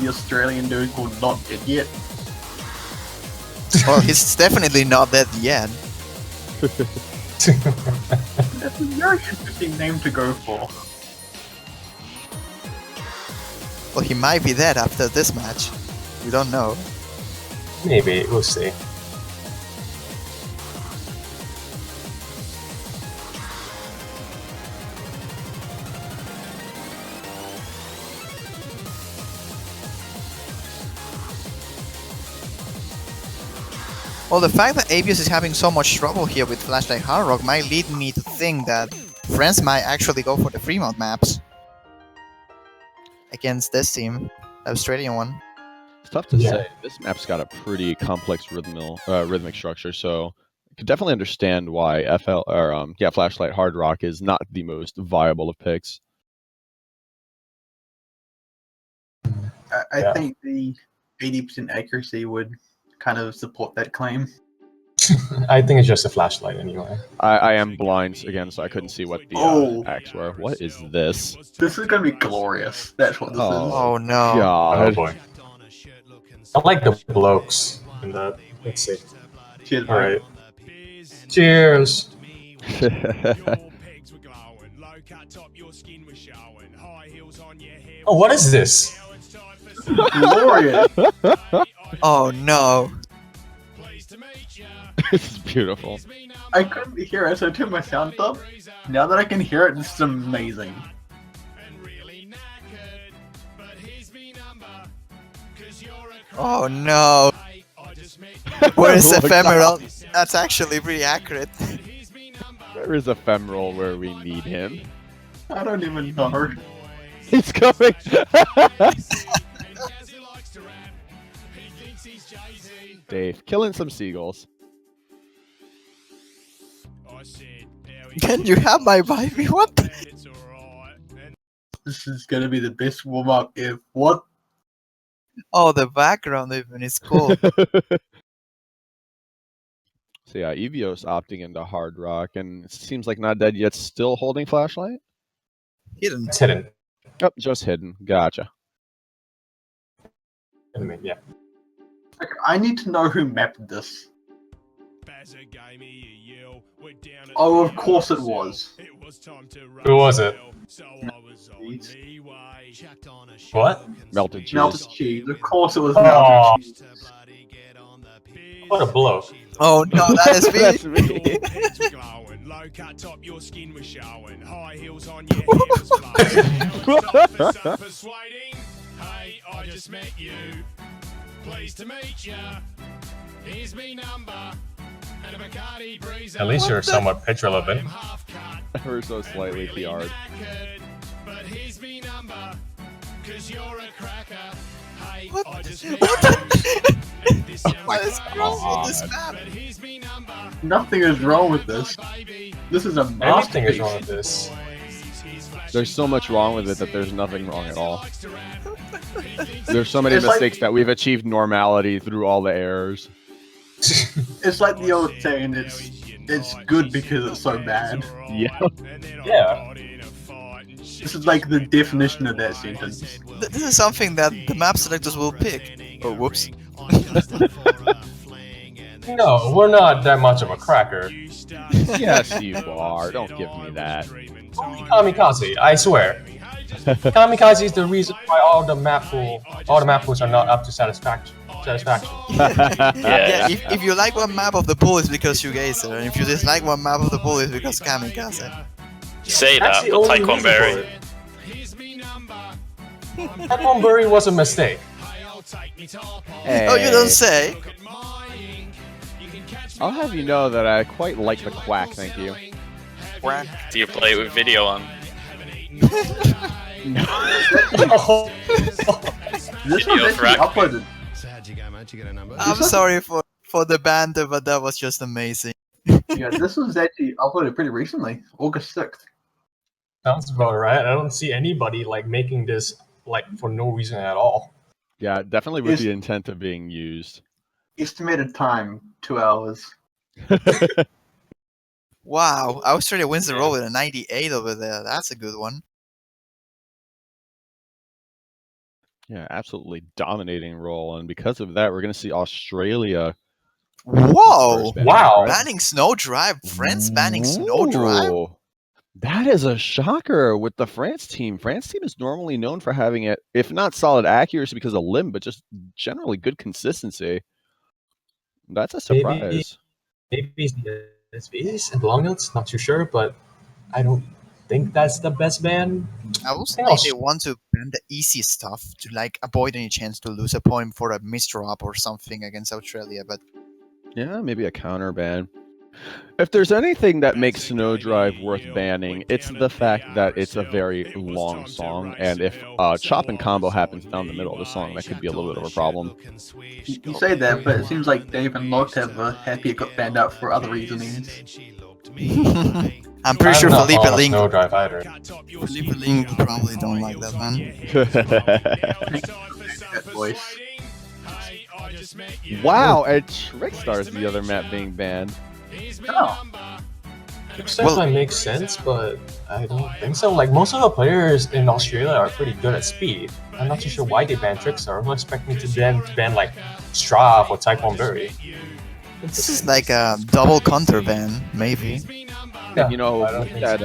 the Australian dude called Not Dead Yet? Well, he's definitely not dead yet. That's a very interesting name to go for. Well, he might be dead after this match. We don't know. Maybe, we'll see. Well, the fact that Avius is having so much trouble here with Flashlight Hard Rock might lead me to think that France might actually go for the Fremont maps against this team, the Australian one. It's tough to Yeah. say. This map's got a pretty complex rhythmic structure, so I could definitely understand why Flashlight Hard Rock is not the most viable of picks. I Yeah. think the 80% accuracy would kind of support that claim. I think it's just a flashlight anyway. I am blind again, so I couldn't see what the Oh. acts were. What is this? This is going to be glorious. That's what this is. Oh no. Oh God. boy. I like the blokes in that. Let's see. Cheers, bro. Alright. Cheers! Oh, what is this? Glorious. Oh no. This is beautiful. I couldn't hear it, so I turned my sound up. Now that I can hear it, this is amazing. Oh no. Where is Ephemeral? That's actually pretty accurate. Where is Ephemeral where we need him? I don't even know. He's coming! Dave, killing some seagulls. Can you have my Vibe? What? This is gonna be the best warm up if what? Oh, the background even is cool. So yeah, Evios opting into Hard Rock, and it seems like Not Dead Yet still holding Flashlight? Hidden. It's hidden. Oh, just hidden. Gotcha. I mean, yeah. Like, I need to know who mapped this. Oh, of course it was. Who was it? Cheese. What? Melted cheese. Melted cheese. Of course it was Oh. melted cheese. What a bloke. Oh no, that is That's me. me. At least you're somewhat pitch relevant. Ever so slightly PR'd. What? What is wrong with this map? Nothing is wrong with this. This is a Nothing masterpiece. is wrong with this. There's so much wrong with it that there's nothing wrong at all. There's so many It's like- mistakes that we've achieved normality through all the errors. It's like the old saying, it's good because it's so bad. Yeah. Yeah. This is like the definition of that sentence. This is something that the map selectors will pick. Oh, whoops. No, we're not that much of a cracker. Yes, you are. Don't give me that. Kamikaze, I swear. Kamikaze is the reason why all the map pools are not up to satisfaction. Yeah, if you like one map of the pool, it's because Shoegazer, and if you dislike one map of the pool, it's because Kamikaze. Say That's that, the but only Taekwondo reason Berry. for it. Taekwondo Berry was a mistake. Oh, you don't say? I'll have you know that I quite like the quack, thank you. Do you play it with video on? Oh, This was Video actually frack. uploaded. I'm sorry for the banter, but that was just amazing. Yeah, this was actually uploaded pretty recently, August 6th. sounds about right. I don't see anybody like making this like for no reason at all. Yeah, definitely with Is- the intent of being used. Estimated time, 2 hours. Wow, Australia wins the roll with a 98 over there. That's a good one. Yeah, absolutely dominating role, and because of that, we're going to see Australia. Whoa! first ban, Wow. right? Banning Snow Drive. France banning Snow Drive. Ooh, that is a shocker with the France team. France team is normally known for having it, if not solid accuracy because of limb, but just generally good consistency. That's a surprise. Maybe it's the SVs and long notes, not too sure, but I don't think that's the best ban. I also think think I'll they sh- want to ban the easy stuff to like avoid any chance to lose a point for a misdrop or something against Australia, but Yeah, maybe a counter ban. If there's anything that makes Snowdrive worth banning, it's the fact that it's a very long song, and if chop and combo happens down the middle of the song, that could be a little bit of a problem. You say that, but it seems like Dave and Locke have happy got banned out for other reasons. I'm pretty sure I'm not Felipe fond of Link. Snowdrive either. Felipe Link probably don't like that, man. That voice. Wow, and Trickstar is the other map being banned. Oh, Trickstar might make sense, but I don't think so. Like, most of the players in Australia are pretty good at speed. I'm not too sure why they banned Trickstar. I'm not expecting to ban like Strav or Typhon Berry. This is like a double counter ban, maybe. Yeah, You know, I don't with think that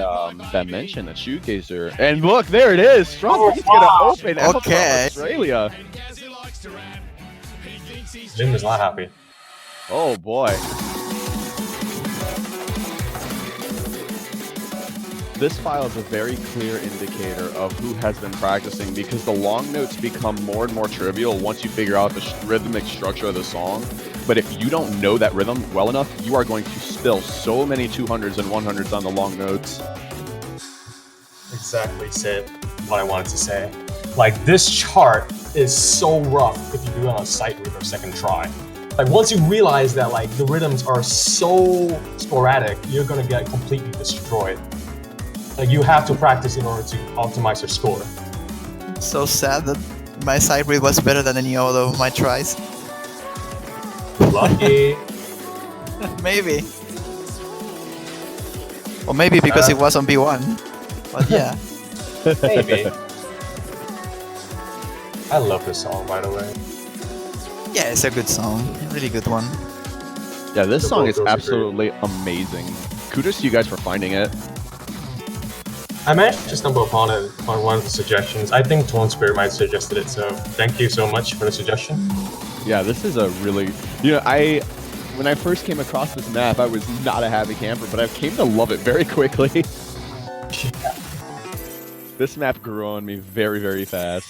that mention, the Shoegazer, and look, there it is. Strong Beat's gonna open out Okay. Australia. Jim is not happy. Oh boy. This file is a very clear indicator of who has been practicing, because the long notes become more and more trivial once you figure out the rhythmic structure of the song. But if you don't know that rhythm well enough, you are going to spill so many 200s and 100s on the long notes. Exactly said what I wanted to say. Like, this chart is so rough if you do it on a sight read or second try. Like, once you realize that like the rhythms are so sporadic, you're gonna get completely destroyed. Like, you have to practice in order to optimize your score. So sad that my side read was better than any other of my tries. Lucky. Maybe. Or maybe because it was on B1. But yeah. Maybe. I love this song, by the way. Yeah, it's a good song. Really good one. Yeah, this The song is vocals are absolutely amazing. Kudos to you guys for finding it. I managed to stumble upon it on one of the suggestions. I think Tone Spirit might have suggested it, so thank you so much for the suggestion. Yeah, this is a really... when I first came across this map, I was not a happy camper, but I came to love it very quickly. This map grew on me very, very fast.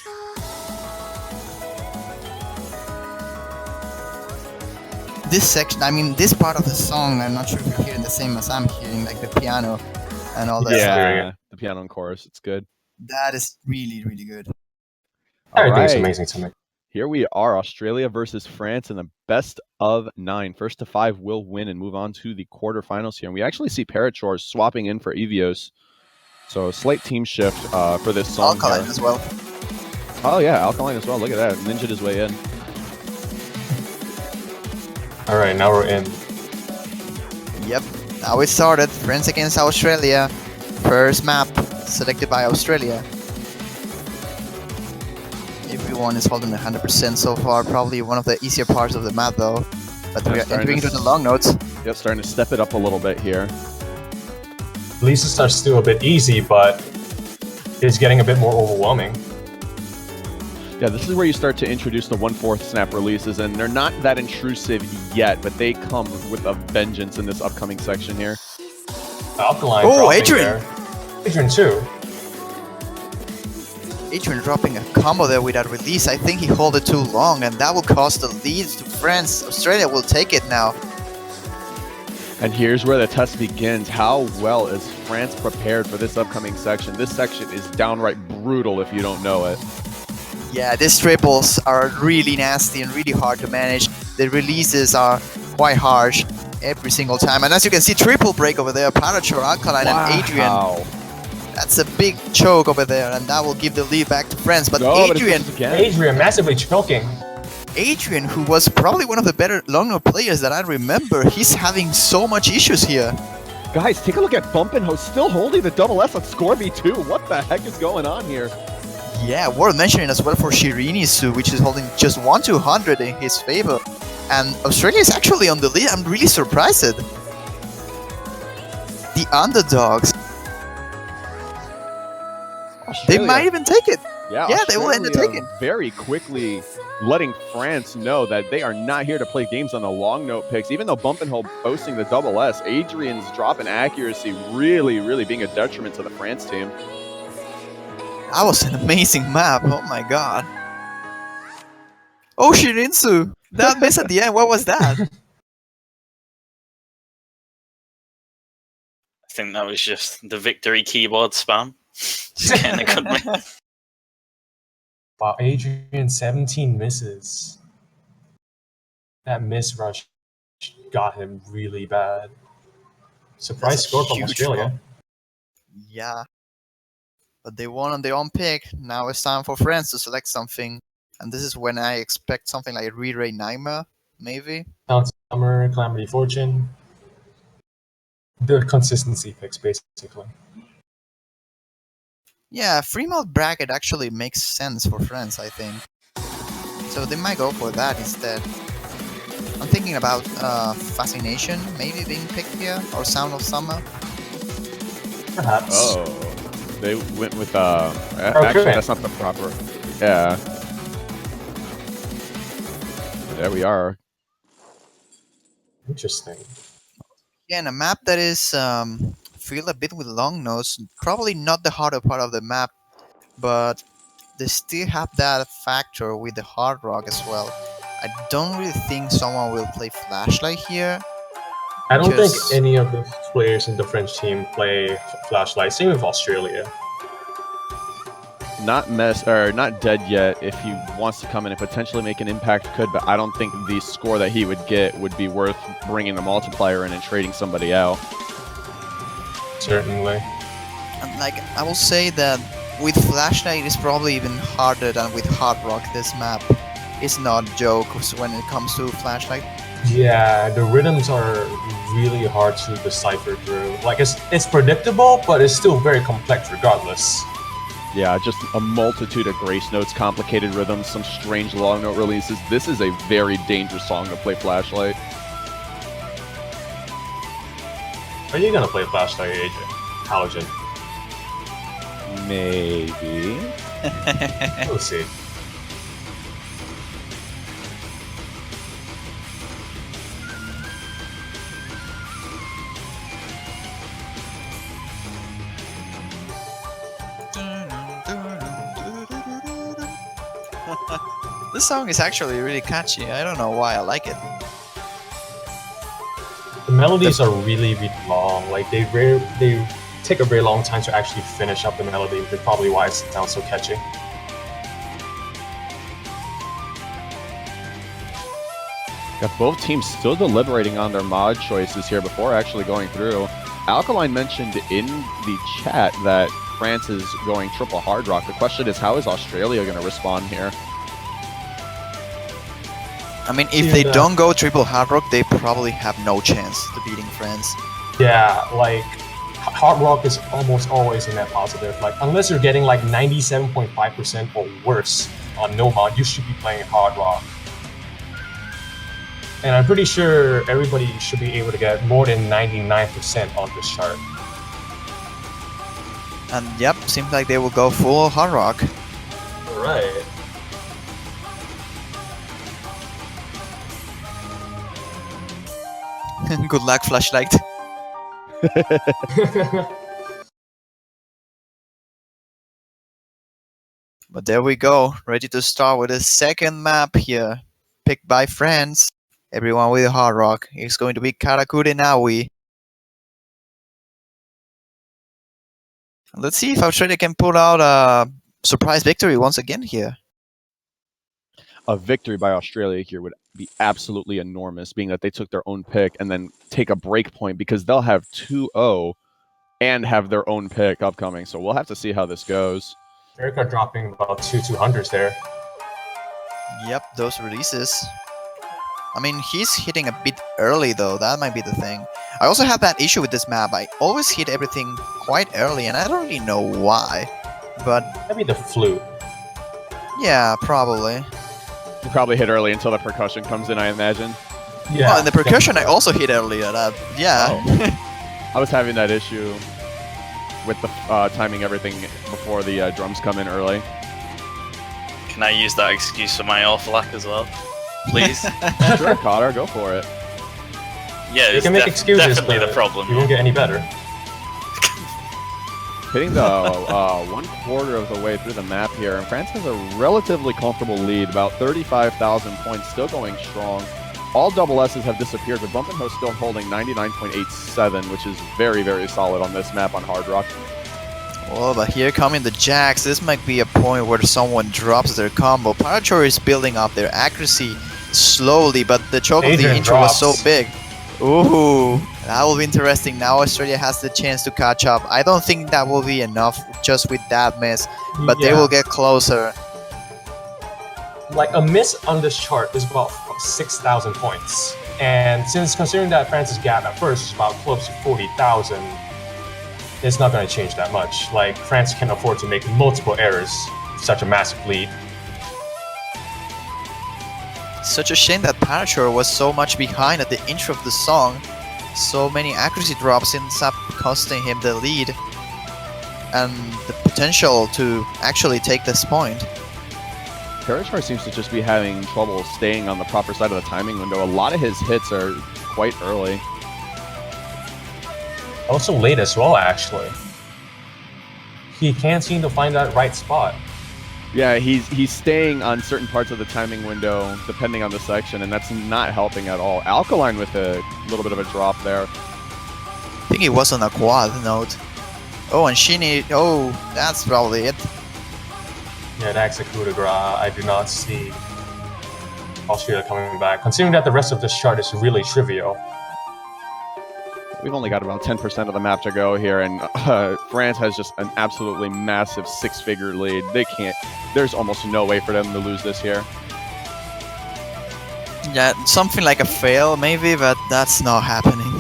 This section, I mean, this part of the song, I'm not sure if you're hearing the same as I'm hearing, like the piano and all that. Yeah, the piano and chorus, it's good. That is really, really good. Everything's Alright, amazing to me. here we are, Australia versus France in the best of 9. First to 5 will win and move on to the quarterfinals here. And we actually see Parachores swapping in for Evios. So slight team shift for this song. Alkaline as well. Oh yeah, Alkaline as well. Look at that, ninja'd his way in. Alright, now we're in. Yep. Now it started. France against Australia. First map selected by Australia. Everyone is holding 100% so far. Probably one of the easier parts of the map though. But we are entering into the long notes. Yep, starting to step it up a little bit here. Lisa's are still a bit easy, but it's getting a bit more overwhelming. Yeah, this is where you start to introduce the 1/4 snap releases, and they're not that intrusive yet, but they come with a vengeance in this upcoming section here. Alkaline. Oh, dropping Adrian! there. Adrian too. Adrian dropping a combo there with that release. I think he held it too long, and that will cost the leads to France. Australia will take it now. And here's where the test begins. How well is France prepared for this upcoming section? This section is downright brutal if you don't know it. Yeah, these triples are really nasty and really hard to manage. The releases are quite harsh every single time. And as you can see, triple break over there. Parachore, Alkaline, and Adrian. That's a big choke over there, and that will give the lead back to France. But Adrian massively choking. Adrian, who was probably one of the better long note players that I remember, he's having so much issues here. Guys, take a look at Bumpinho still holding the double S on Scorby too. What the heck is going on here? Yeah, worth mentioning as well for Shirinisu, which is holding just 1-200 in his favor. And Australia is actually on the lead. I'm really surprised. The underdogs. They might even take it. Yeah, they will end up taking. Very quickly letting France know that they are not here to play games on the long note picks. Even though Bumpinho boasting the double S, Adrian's drop in accuracy really being a detriment to the France team. That was an amazing map. Oh my god. Oh, Shirinsu! That miss at the end, what was that? think that was just the victory keyboard spam. Just getting a good miss. Wow, Adrian 17 misses. That miss rush got him really bad. Surprise That's a score from huge Australia. bump. Yeah. But they won on their own pick. Now it's time for France to select something. And this is when I expect something like Re-Ray Nightmare, maybe. Bounty Summer, Calamity Fortune. The consistency picks, basically. Yeah, Fremont bracket actually makes sense for France, I think. So they might go for that instead. I'm thinking about Fascination maybe being picked here, or Sound of Summer. Perhaps. Oh, they went with actually that's not the proper. Yeah. There we are. Interesting. Yeah, and a map that is filled a bit with long notes. Probably not the harder part of the map, but they still have that factor with the hard rock as well. I don't really think someone will play Flashlight here. I don't think Just- any of the players in the French team play Flashlight. Same with Australia. Not dead yet. If he wants to come in and potentially make an impact, could, but I don't think the score that he would get would be worth bringing the multiplier in and trading somebody out. Certainly. And like I will say that with Flashlight it's probably even harder than with Hard Rock. This map is not jokes when it comes to Flashlight. Yeah, the rhythms are really hard to decipher through. Like it's predictable, but it's still very complex regardless. Yeah, just a multitude of grace notes, complicated rhythms, some strange long note releases. This is a very dangerous song to play Flashlight. Are you gonna play Flashlight, Agent? Halogen? Maybe. We'll see. This song is actually really catchy. I don't know why I like it. The melodies are really, really long. Like they take a very long time to actually finish up the melody, which is probably why it sounds so catchy. Got both teams still deliberating on their mod choices here before actually going through. Alkaline mentioned in the chat that France is going triple hard rock. The question is, how is Australia going to respond here? I mean, if they don't go triple hard rock, they probably have no chance to beating France. Yeah, like hard rock is almost always a net positive. Like unless you're getting like 97.5% or worse on no mod, you should be playing hard rock. And I'm pretty sure everybody should be able to get more than 99% on this chart. And yep, seems like they will go full hard rock. Alright. Good luck, Flashlight. But there we go, ready to start with the second map here, picked by France. Everyone with hard rock. It's going to be Karakure Naui. Let's see if Australia can pull out a surprise victory once again here. A victory by Australia here would be absolutely enormous, being that they took their own pick and then take a break point because they'll have 2-0 and have their own pick upcoming. So we'll have to see how this goes. Erica dropping about 200s there. Yep, those releases. I mean, he's hitting a bit early though, that might be the thing. I also have that issue with this map. I always hit everything quite early and I don't really know why. But Maybe the flute. yeah, probably. You probably hit early until the percussion comes in, I imagine. Yeah. Oh, and the percussion I also hit earlier. Yeah. Oh. I was having that issue with the timing everything before the drums come in early. Can I use that excuse for my off lack as well? Please? Sure, Cotter, go for it. Yeah, You it's can make excuses, definitely but the problem. You won't get any better. Hitting the 1/4 of the way through the map here, and France has a relatively comfortable lead, about 35,000 points, still going strong. All double S's have disappeared, but Bump and Host still holding 99.87, which is very, very solid on this map on Hard Rock. Well, but here coming the jacks, this might be a point where someone drops their combo. Parator is building up their accuracy slowly, but the choke of the Adrian intro was so drops. big. Ooh, that will be interesting. Now Australia has the chance to catch up. I don't think that will be enough just with that miss, but they Yeah. will get closer. Like a miss on this chart is about 6,000 points. And since considering that France's gap at first is about close to 40,000, it's not going to change that much. Like, France can afford to make multiple errors, such a massive lead. Such a shame that Parator was so much behind at the intro of the song. So many accuracy drops ends up costing him the lead and the potential to actually take this point. Parator seems to just be having trouble staying on the proper side of the timing window. A lot of his hits are quite early. Also late as well, actually. He can't seem to find that right spot. Yeah, he's staying on certain parts of the timing window depending on the section, and that's not helping at all. Alkaline with a little bit of a drop there. I think it was on a quad note. Oh, and Shini. Oh, that's probably it. Yeah, that's a coup de grace. I do not see Australia coming back. Considering that the rest of this chart is really trivial. We've only got about 10% of the map to go here, and France has just an absolutely massive six-figure lead. They can't. There's almost no way for them to lose this here. Yeah, something like a fail maybe, but that's not happening.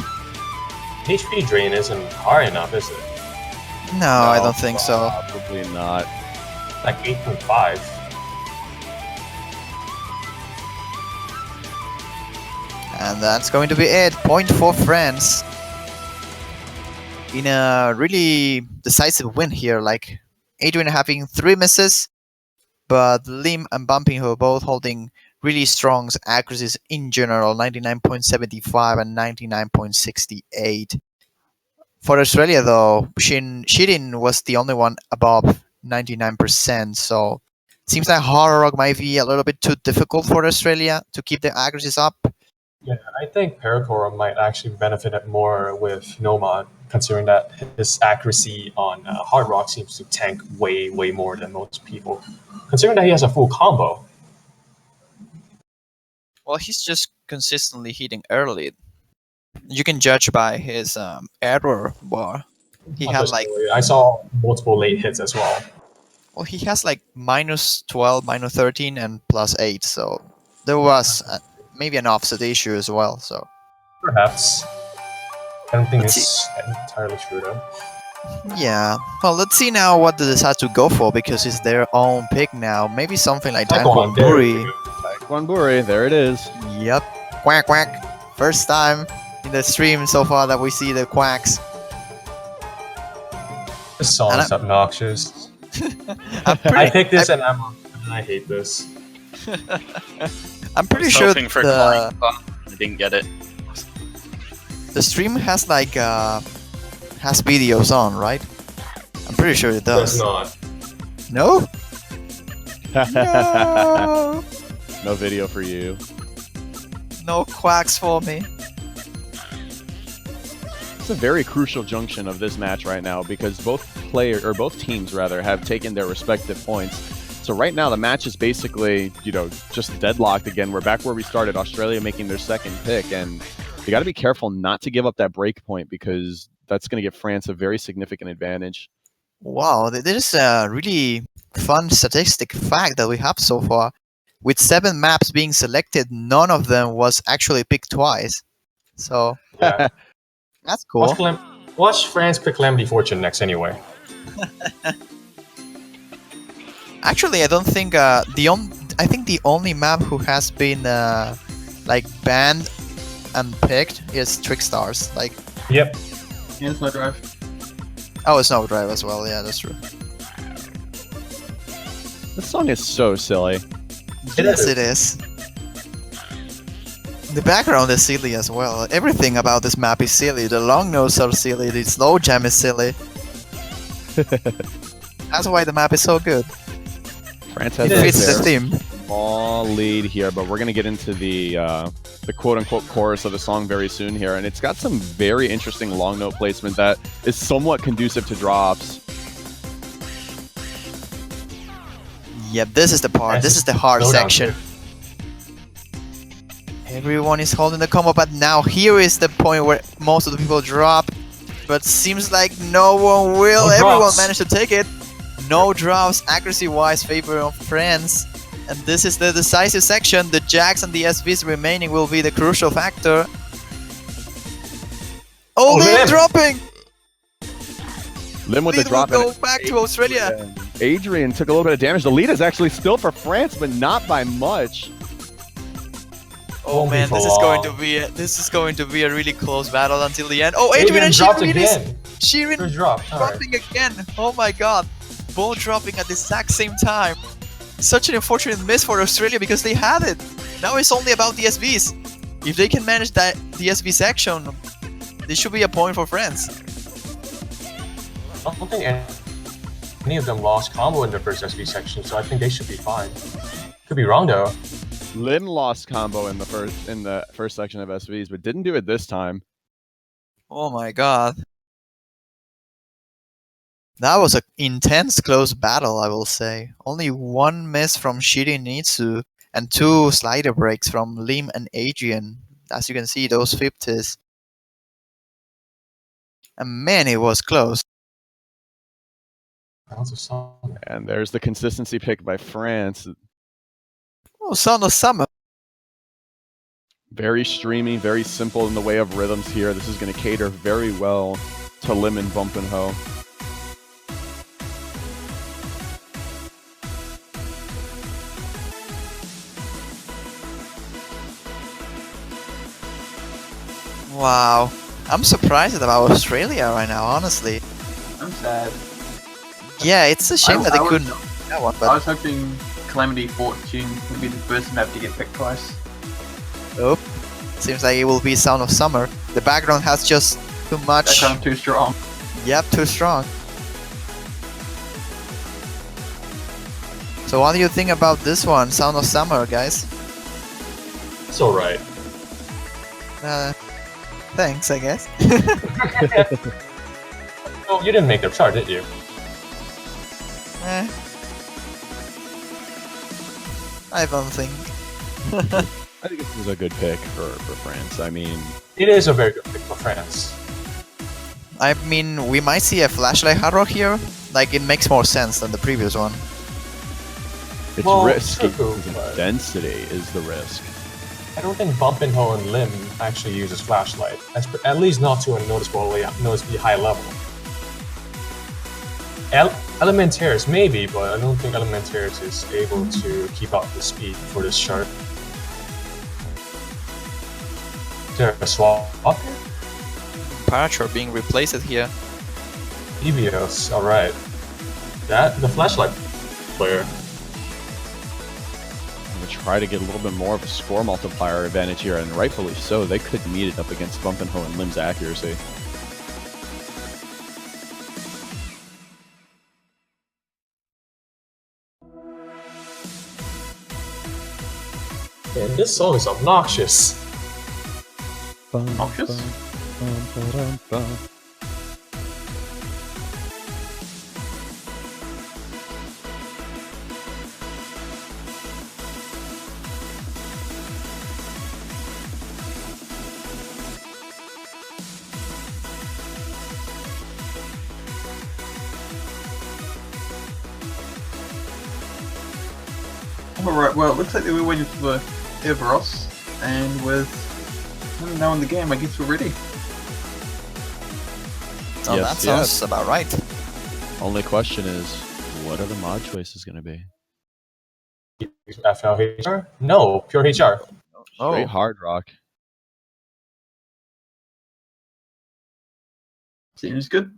HP drain isn't hard enough, is it? No, I don't think so. Probably not. Like 8.5. And that's going to be it. Point for France. In a really decisive win here, like Adrian having 3 misses, but Lim and Bumping who are both holding really strong accuracies in general, 99.75 and 99.68. For Australia though, Shirin was the only one above 99%, so it seems like Hard Rock might be a little bit too difficult for Australia to keep their accuracies up. Yeah, I think Paracore might actually benefit it more with Nomad, considering that his accuracy on Hard Rock seems to tank way, way more than most people. Considering that he has a full combo. Well, he's just consistently hitting early. You can judge by his error bar. He had like, I saw multiple late hits as well. well, he has like -12, -13, and +8. So there was maybe an offset issue as well. So Perhaps. I don't think Let's it's entirely true though. yeah. Well, let's see now what they decide to go for because it's their own pick now. Maybe something like Taekwondo, there Taekwondo. you go. Taekwondo, there it is. Yep. Quack quack. First time in the stream so far that we see the quacks. This song And is obnoxious. I'm I picked this and I hate this. I'm pretty I was sure hoping for a client, but I didn't get it. the stream has like has videos on, right? I'm pretty sure it It's does. not. No? No. No video for you. No quacks for me. It's a very crucial junction of this match right now because both teams rather have taken their respective points. So right now the match is basically, just deadlocked again. We're back where we started, Australia making their second pick, and you got to be careful not to give up that break point because that's going to give France a very significant advantage. Wow, there's a really fun statistic fact that we have so far. With 7 maps being selected, none of them was actually picked twice. So Yeah. that's cool. Watch France pick Calamity Fortune next anyway. Actually, I don't think I think the only map who has been like banned and picked is Trickstars. Like, Yep. And Snow Drive. oh, it's Snow Drive as well. Yeah, that's true. This song is so silly. Yes, it is. The background is silly as well. Everything about this map is silly. The long notes are silly. The slow jam is silly. That's why the map is so good. France has It It fits is. the theme. small lead here, but we're gonna get into the quote-unquote chorus of the song very soon here, and it's got some very interesting long note placement that is somewhat conducive to drops. Yep, this is the part. This is the hard section. Everyone is holding the combo, but now here is the point where most of the people drop. But seems like no one will. Everyone managed to take it. No drops, accuracy-wise, favor of France. And this is the decisive section. The Jacks and the SVs remaining will be the crucial factor. Oh, Lim dropping! Lim with the drop. Will go back to Australia. Adrian took a little bit of damage. The lead is actually still for France, but not by much. Oh man, this is going to be a really close battle until the end. Oh, Adrian and Shirin dropping again. Oh my god, both dropping at the exact same time. Such an unfortunate miss for Australia because they had it. Now it's only about the SVs. If they can manage the SV section, this should be a point for France. I don't think any of them lost combo in the first SV section, so I think they should be fine. Could be wrong though. Lim lost combo in the first section of SVs, but didn't do it this time. Oh my god. That was an intense close battle, I will say. Only one miss from Shirinitsu and 2 slider breaks from Lim and Adrian. As you can see, those 50s. And man, it was close. And there's the consistency pick by France. Oh, Sound of Summer. Very streamy, very simple in the way of rhythms here. This is going to cater very well to Lim and Bump and Ho. Wow. I'm surprised about Australia right now, honestly. I'm sad. Yeah, it's a shame that they couldn't that one, but I was hoping Calamity Fortune would be the first map to get picked twice. nope. Seems like it will be Sound of Summer. The background has just too much. Background too strong. Yep, too strong. So what do you think about this one, Sound of Summer, guys? It's alright. Thanks, I guess. Oh, you didn't make the chart, did you? I don't think. I think this is a good pick for France. I mean, it is a very good pick for France. I mean, we might see a flashlight hard rock here. Like, it makes more sense than the previous one. it's Well, risky. true, because but- Density is the risk. I don't think Bump and Ho and Lim actually uses flashlight. At least not to a noticeably high level. Elementaires maybe, but I don't think Elementaires is able to keep up the speed for this chart. Is there a swap up here? Parachute being replaced here. EVOs, alright. The flashlight player. I'm going to try to get a little bit more of a score multiplier advantage here, and rightfully so. They could need it up against Bump and Ho and Lim's accuracy. And this song is obnoxious. Obnoxious? Alright, well, it looks like they were waiting for Everos, and with him now in the game, I guess we're ready. Oh, Yes, that sounds about right. Only question is, what are the mod choices going to be? FLHR? No, pure HR. Straight hard rock. Seems good.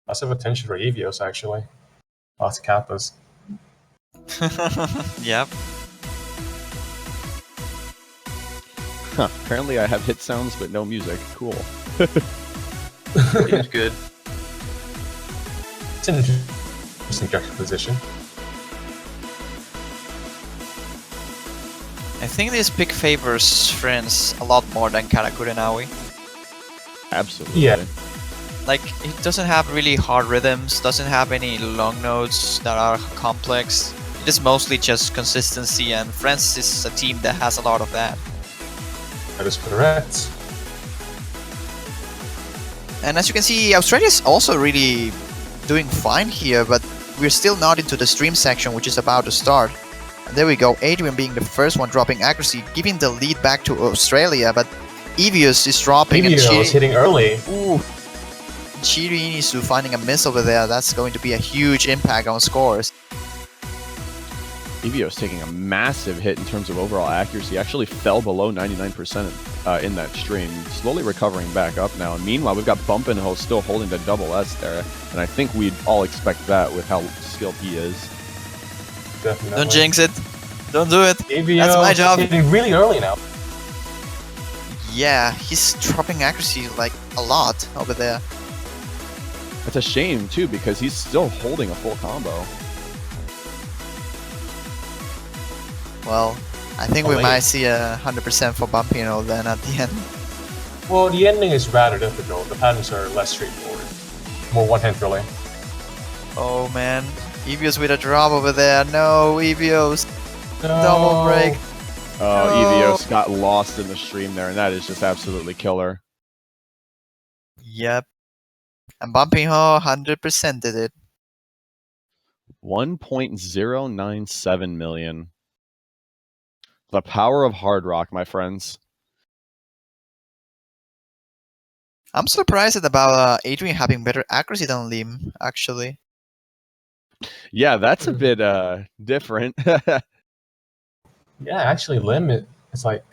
Lots of attention for EVOs actually. Lots of kappas. Yep. Huh, apparently I have hit sounds but no music. Cool. Seems good. It's an interesting juxtaposition. think this pick favors France a lot more than Karakure Naui. Absolutely. Yeah. Like, it doesn't have really hard rhythms, doesn't have any long notes that are complex. It is mostly just consistency, and France is a team that has a lot of that. That is correct. And as you can see, Australia's also really doing fine here, but we're still not into the stream section, which is about to start. And there we go, Adrian being the first one dropping accuracy, giving the lead back to Australia, but Evius is dropping and Evio is hitting early. Ooh. Chiri Inisu finding a miss over there, that's going to be a huge impact on scores. Evio's taking a massive hit in terms of overall accuracy. Actually fell below 99% in that stream. Slowly recovering back up now. And meanwhile, we've got Bumpinho still holding the double S there. And I think we'd all expect that with how skilled he is. Definitely. Don't jinx it. Don't do it. Evio That's my job. hitting really early now. Yeah, he's dropping accuracy like a lot over there. It's a shame too because he's still holding a full combo. Well, I think we might see a 100% for Bumpino then at the end. Well, the ending is rather difficult. The patterns are less straightforward. More one-hand drilling. Oh man, Evios with a drop over there. No, Evios. Double break. Oh, No. Evios got lost in the stream there, and that is just absolutely killer. Yep. And Bumpino 100% did it. 1.097 million. The power of Hard Rock, my friends. I'm surprised about Adrian having better accuracy than Lim, actually. Yeah, that's a bit different. Yeah, actually, Lim is like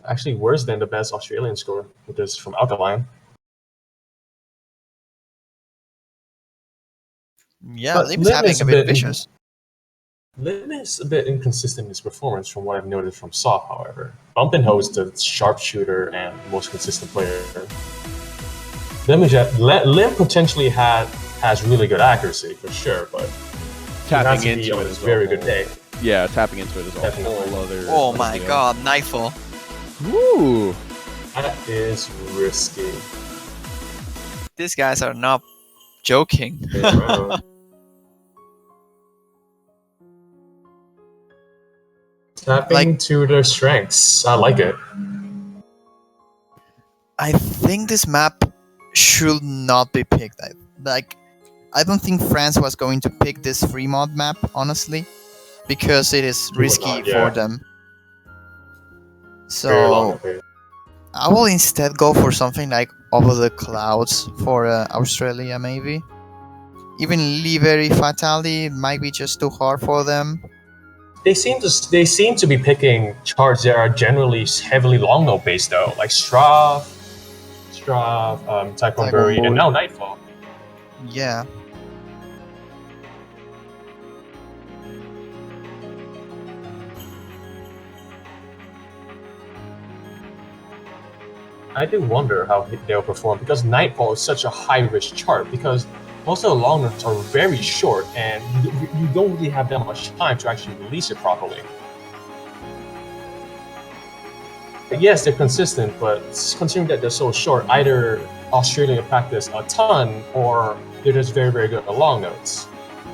actually worse than the best Australian score, which is from Alkaline. Yeah, But Lim's Lim having is a a bit bit vicious. Lim is a bit inconsistent in his performance from what I've noticed from Soft, however. Bumpinho is the sharpshooter and most consistent player. Lim potentially has really good accuracy for sure, but Tapping into it is is a very a whole- good day. Yeah, tapping into it is a Definitely. whole other. Oh my deal. god, Nightfall. Woo! That is risky. These guys are not joking. Tapping Like- to their strengths. I like it. I think this map should not be picked. I don't think France was going to pick this free mod map, honestly, because it is risky not, yeah. for them. Very long So affair. I will instead go for something like Over the Clouds for Australia, maybe. Even Liveri Fatali might be just too hard for them. They seem to be picking charts that are generally heavily long note based though, like Strav, Typhoon Bury, and now Nightfall. Yeah. I do wonder how they'll perform because Nightfall is such a high-risk chart because most of the long notes are very short and you don't really have that much time to actually release it properly. Yes, they're consistent, but considering that they're so short, either Australia practice a ton or they're just very, very good at long notes,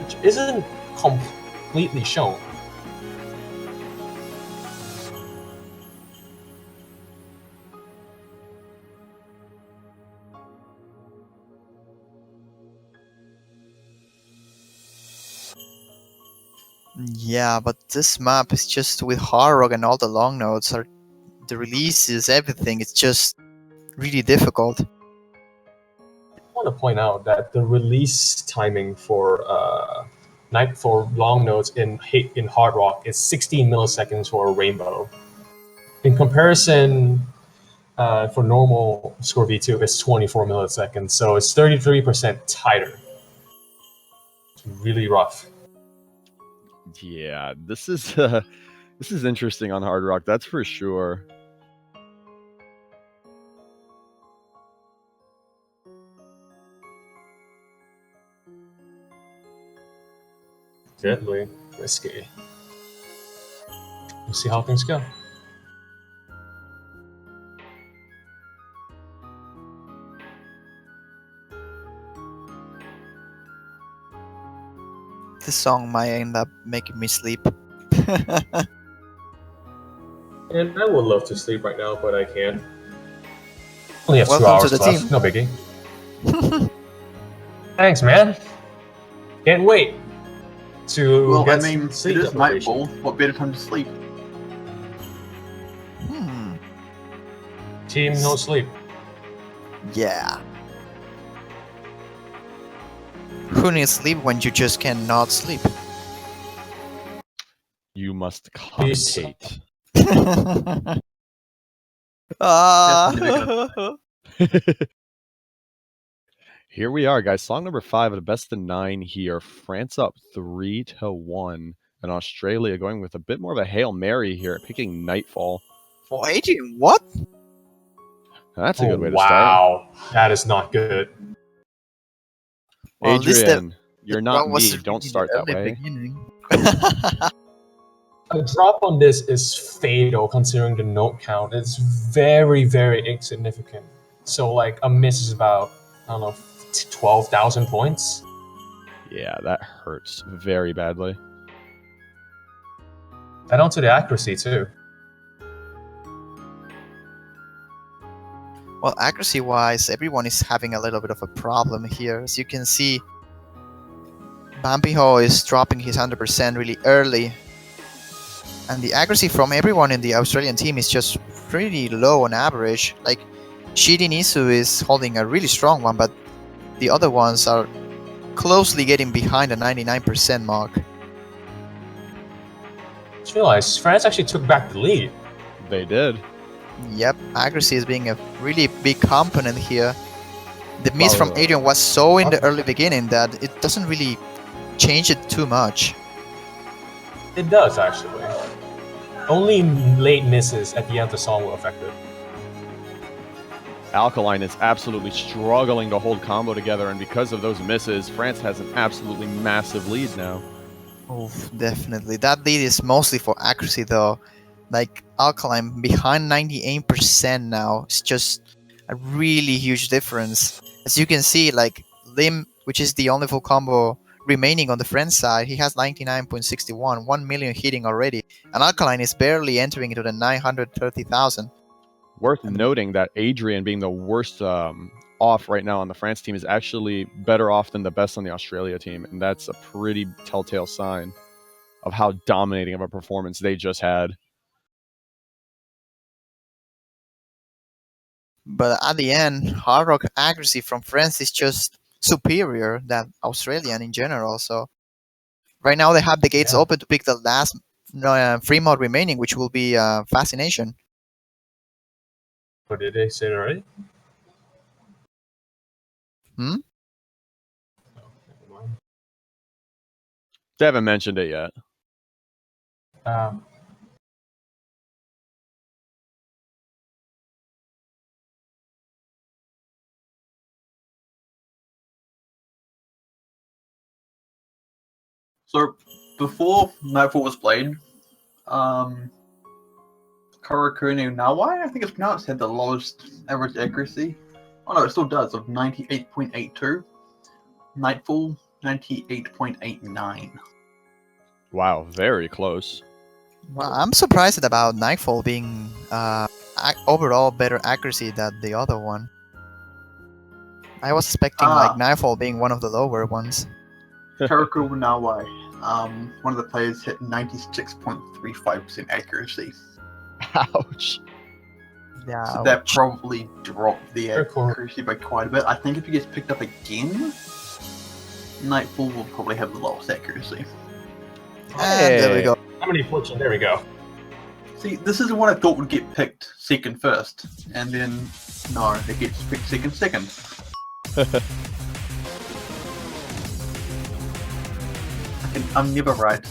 which isn't completely shown. Yeah, but this map is just with hard rock and all the long notes are the releases, everything. It's just really difficult. I want to point out that the release timing for long notes in hard rock is 16 milliseconds for a rainbow. In comparison, for normal score V2, it's 24 milliseconds, so it's 33% tighter. It's really rough. Yeah, this is interesting on Hard Rock, that's for sure. Deadly risky. We'll see how things go. this song might end up making me sleep. And I would love to sleep right now, but I can't. Only have 2 Welcome to hours the left. team. No biggie. Thanks, man. Can't wait to Well, I get mean, sleep it is deprivation. nightfall. What better time to sleep? Team no sleep. Yeah. Who needs sleep when you just cannot sleep? You must Please. commentate. Ah. Here we are, guys. Song number 5 at a best of 9 here. France up 3-1. And Australia going with a bit more of a Hail Mary here, picking Nightfall. For Adrian, what? That's a good way to Wow, that is not good. start. Well, at least the Adrian, you're not run was me. Don't really start that early way. beginning. A drop on this is fatal considering the note count. It's very, very insignificant. So like a miss is about, I don't know, 12,000 points. Yeah, that hurts very badly. Add on to the accuracy too. Well, accuracy-wise, everyone is having a little bit of a problem here. As you can see, Bambiho is dropping his 100% really early. And the accuracy from everyone in the Australian team is just pretty low on average. Like, Shidinisu is holding a really strong one, but the other ones are closely getting behind the 99% mark. Just realized France actually took back the lead. They did. Yep, accuracy is being a really big component here. The miss from Wow. Adrian was so in the early beginning that it doesn't really change it too much. It does actually. Only late misses at the end of the song will affect it. Alkaline is absolutely struggling to hold combo together, and because of those misses, France has an absolutely massive lead now. Oh, definitely. That lead is mostly for accuracy though. Like, Alkaline behind 98% now. It's just a really huge difference. As you can see, like, Lim, which is the only full combo remaining on the French side, he has 99.61, 1 million hitting already. And Alkaline is barely entering into the 930,000. Worth noting that Adrian, being the worst off right now on the France team, is actually better off than the best on the Australia team, and that's a pretty telltale sign of how dominating of a performance they just had. But at the end, Hard Rock accuracy from France is just superior than Australian in general. So right now they have the gates Yeah. open to pick the last free mod remaining, which will be Fascination. But did they say it already? Hmm? No, never mind. They haven't mentioned it yet. So before Nightfall was played, Karakuni Nawai, I think it's pronounced, had the lowest average accuracy. Oh no, it still does, of 98.82. Nightfall, 98.89. Wow, very close. Well, I'm surprised about Nightfall being overall better accuracy than the other one. I was expecting like Nightfall being one of the lower ones. Karakuni Nawai, one of the players hit 96.35% accuracy. Ouch. Yeah. So that probably dropped the Very cool. accuracy by quite a bit. I think if he gets picked up again, Nightfall will probably have the lowest accuracy. And there we go. How many fortune? There we go. See, this is the one I thought would get picked second first, and then no, it gets picked second. I'm never right.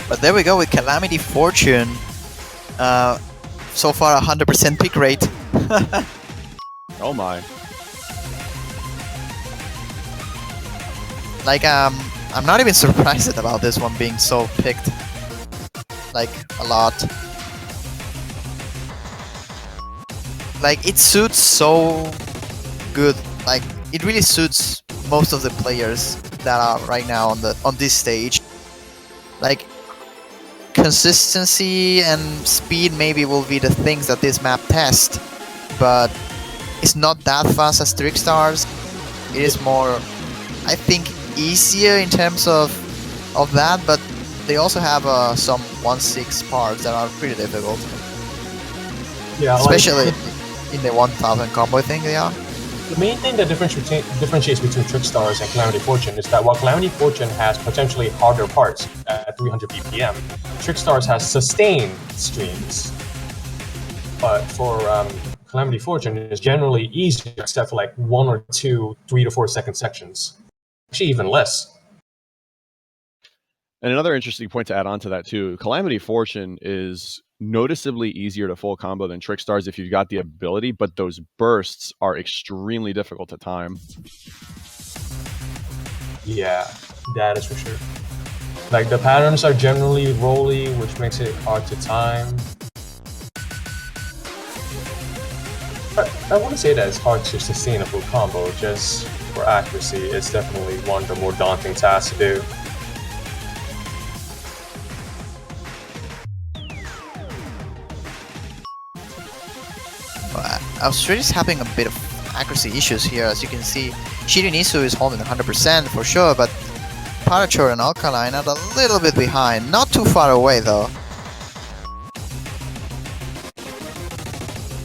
But there we go with Calamity Fortune. So far 100% pick rate. Oh my. Like, I'm not even surprised about this one being so picked. Like, a lot. like it suits so good. Like it really suits most of the players that are right now on this stage. Like consistency and speed maybe will be the things that this map tests, but it's not that fast as Trickstars. It is more, I think, easier in terms of that, but they also have some 1-6 parts that are pretty difficult. Yeah, Especially in the 1000 combo, I think they are. The main thing that differentiates between Trickstars and Calamity Fortune is that while Calamity Fortune has potentially harder parts at 300 BPM, Trickstars has sustained streams. But for Calamity Fortune, it's generally easier except for like 1 or 2 3 to 4 second sections. Actually, even less. And another interesting point to add on to that too, Calamity Fortune is noticeably easier to full combo than Trickstars if you've got the ability, but those bursts are extremely difficult to time. Yeah, that is for sure. Like the patterns are generally rolly, which makes it hard to time. But I wouldn't say that it's hard to sustain a full combo, just for accuracy, it's definitely one of the more daunting tasks to do. Australia's having a bit of accuracy issues here, as you can see. Shirinisu is holding 100% for sure, but Parachor and Alkaline are a little bit behind. Not too far away though.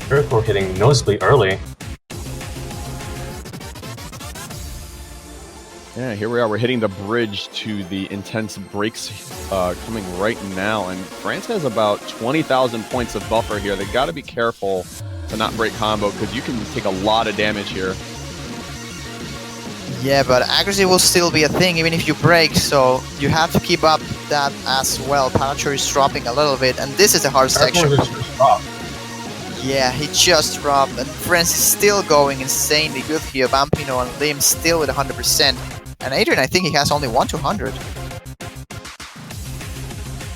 Earthcore hitting noticeably early. Yeah, here we are. We're hitting the bridge to the intense breaks coming right now, and France has about 20,000 points of buffer here. They got to be careful to not break combo because you can take a lot of damage here. Yeah, but accuracy will still be a thing even if you break, so you have to keep up that as well. Parachor is dropping a little bit, and this is a hard section. Yeah, he just dropped, and France is still going insanely good here. Vampino and Lim still with 100%. And Adrian, I think he has only 1-200.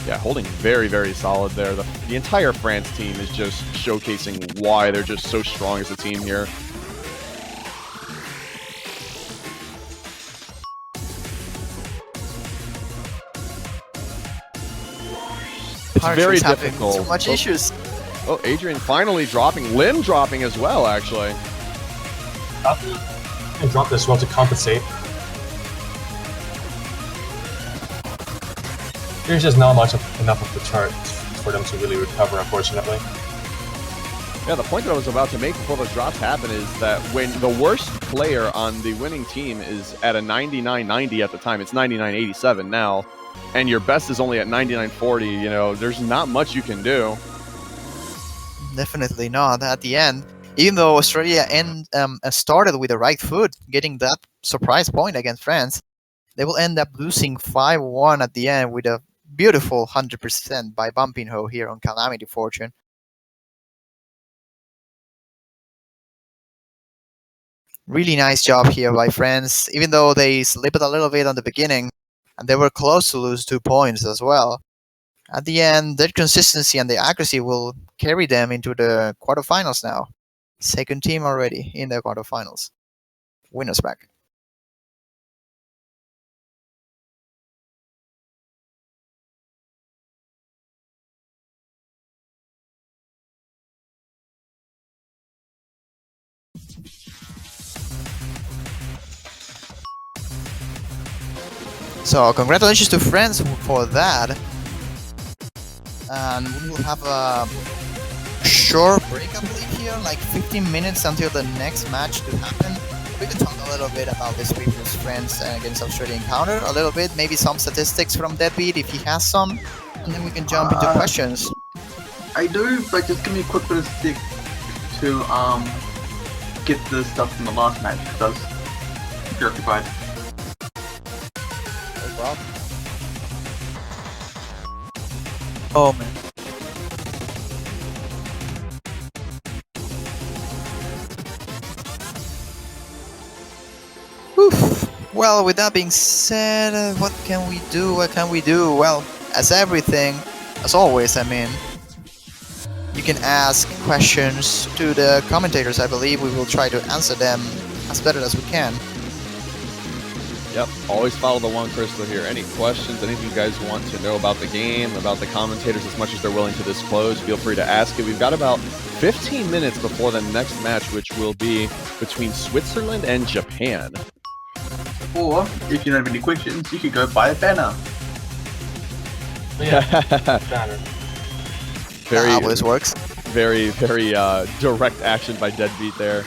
Yeah, holding very, very solid there. The entire France team is just showcasing why they're just so strong as a team here. It's very difficult. So much issues. Oh, Adrian finally dropping. Lim dropping as well, actually. And drop this well to compensate. There's just not enough of the chart for them to really recover, unfortunately. Yeah, the point that I was about to make before those drops happen is that when the worst player on the winning team is at a 99.90 at the time, it's 99.87 now, and your best is only at 99.40, you know, there's not much you can do. Definitely not at the end. Even though Australia started with the right foot, getting that surprise point against France, they will end up losing 5-1 at the end with a beautiful 100% by Bumpinho here on Calamity Fortune. Really nice job here by France, even though they slipped a little bit on the beginning, and they were close to lose 2 points as well. At the end, their consistency and the accuracy will carry them into the quarterfinals now. Second team already in the quarterfinals. Winners back. So congratulations to France for that. And we will have a short break, I believe, here, like 15 minutes until the next match to happen. We can talk a little bit about this previous France against Australia encounter, a little bit, maybe some statistics from Deadbeat if he has some, and then we can jump into questions. I do, but just give me a quick bit of stick to get the stuff from the last match because I was preoccupied. No problem. Oh man. Oof. Well, with that being said, what can we do? What can we do? Well, as everything, as always, I mean, you you can ask questions to the commentators. I believe we will try to answer them as better as we can. Yep, always follow the One Crystal here. Any questions, anything you guys want to know about the game, about the commentators, as much as they're willing to disclose, feel free to ask it. We've got about 15 minutes before the next match, which will be between Switzerland and Japan. Or, if you don't have any questions, you could go buy a banner. Banner. That always works. Very direct action by Deadbeat there.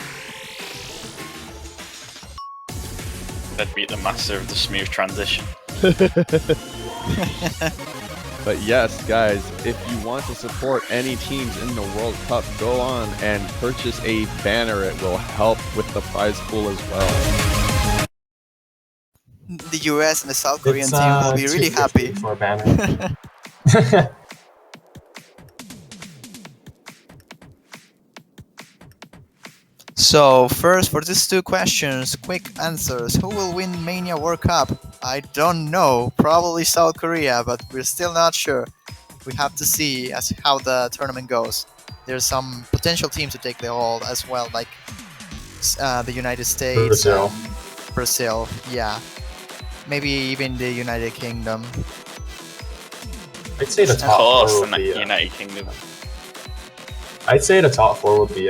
Deadbeat, the master of the smooth transition. But yes, guys, if you want to support any teams in the World Cup, go on and purchase a banner. It will help with the prize pool as well. The US and the South Korean team will be really happy. For a banner. So first, for these two questions, quick answers. Who will win Mania World Cup? I don't know. Probably South Korea, but we're still not sure. We have to see as how the tournament goes. There's some potential teams to take the hold as well, like the United States, Brazil, yeah. Maybe even the United Kingdom. I'd say the Of top course, four the would be. United Kingdom. I'd say the top four would be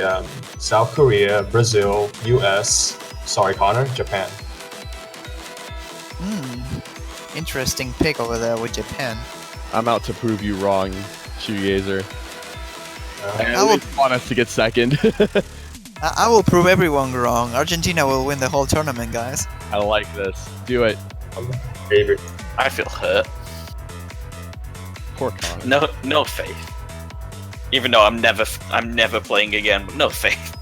South Korea, Brazil, US. Sorry, Connor, Japan. Interesting pick over there with Japan. I'm out to prove you wrong, Shoegazer. I I will- want us to get second. I will prove everyone wrong. Argentina will win the whole tournament, guys. I like this. Do it. Favorite. I feel hurt. Poor Connor. No faith. Even though I'm never playing again, but no faith.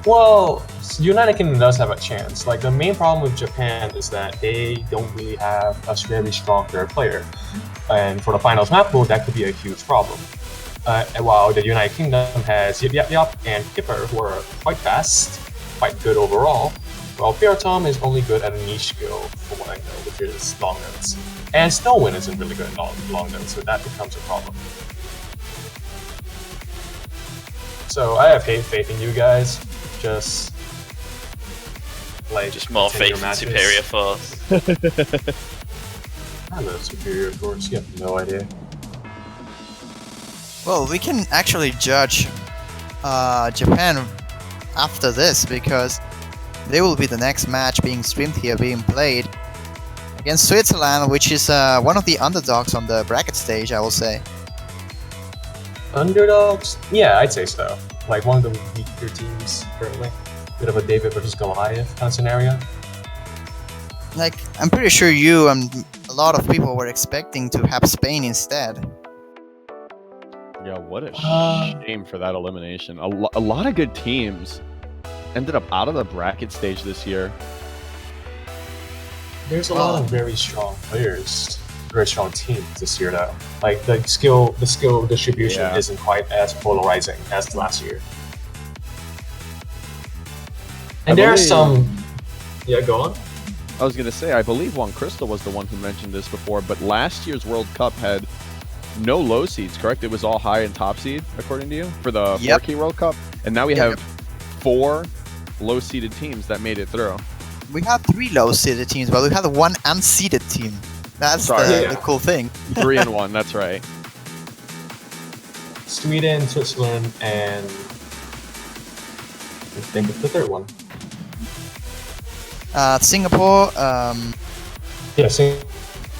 Well, United Kingdom does have a chance. Like, the main problem with Japan is that they don't really have a very strong third player. And for the finals map pool, that could be a huge problem. And while the United Kingdom has Yip and Kipper, who are quite fast, quite good overall, while Tom is only good at a niche skill, from what I know, which is long notes. And Snowwind isn't really good at long notes, so that becomes a problem. So I have faith in you guys. Just More continue faith in matches. Superior Force. I love Superior Force. You have no idea. Well, we can actually judge Japan after this because they will be the next match being streamed here, being played against Switzerland, which is one of the underdogs on the bracket stage, I will say. Underdogs? Yeah, I'd say so. Like one of the weaker teams currently. Bit of a David versus Goliath kind of scenario. Like, I'm pretty sure you and a lot of people were expecting to have Spain instead. Yeah, what a Uh, shame for that elimination. A lot of good teams ended up out of the bracket stage this year. There's a lot of very strong players, very strong teams this year though. Like the skill distribution Yeah. isn't quite as polarizing as last year. And there are believe- some. Yeah, go on. I was gonna say, I believe Juan Crystal was the one who mentioned this before, but last year's World Cup had no low seeds, correct? It was all high and top seed, according to you, for the Yep. 4K World Cup. And now we Yep. have 4 low-seeded teams that made it through. We had 3 low-seeded teams, but we had 1 unseeded team. That's Sorry. the Yeah. cool thing. 3 and 1, that's right. Sweden, Switzerland, and I think it's the third one. Singapore, Yeah, same.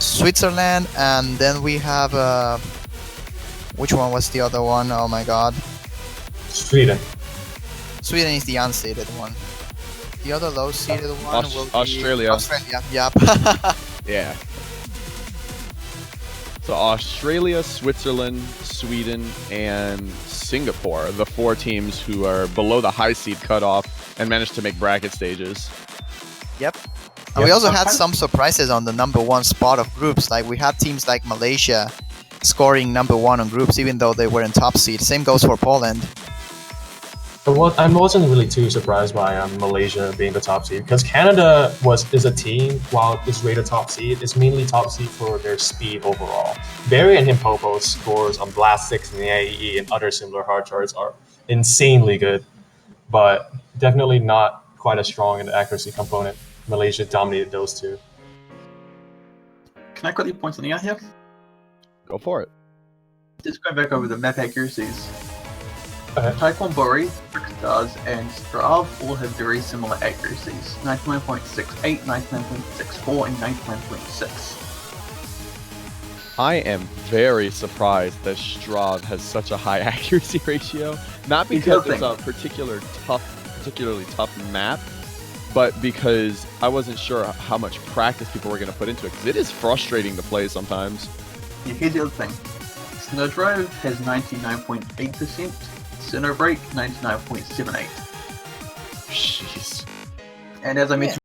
Switzerland, and then we have which one was the other one? Oh my god. Sweden. Sweden is the unseeded one. The other low-seeded one will be Australia. Australia, yep. Yeah. So Australia, Switzerland, Sweden, and Singapore, the 4 teams who are below the high seed cutoff and managed to make bracket stages. Yep. And we Yep. also had some surprises on the number 1 spot of groups. Like we had teams like Malaysia scoring number 1 on groups, even though they were in top seed. Same goes for Poland. I wasn't really too surprised by Malaysia being the top seed because Canada is a team, while it's rated top seed, is mainly top seed for their speed overall. Barry and Himpopo's scores on Blast 6 and the AEE and other similar hard charts are insanely good, but definitely not quite as strong in the accuracy component. Malaysia dominated those two. Can I quickly point something out here? Go for it. Just going back over the map accuracies. Okay. Taekwon Bori, Brickstars, and Strav all have very similar accuracies. 99.68, 99.64, and 99.6. I am very surprised that Strav has such a high accuracy ratio. Not because it's a particularly tough map, but because I wasn't sure how much practice people were going to put into it. Because it is frustrating to play sometimes. Yeah, here's the other thing. Snowdrive has 99.8%. Cinderbreak 99.78. Jeez. And as I mentioned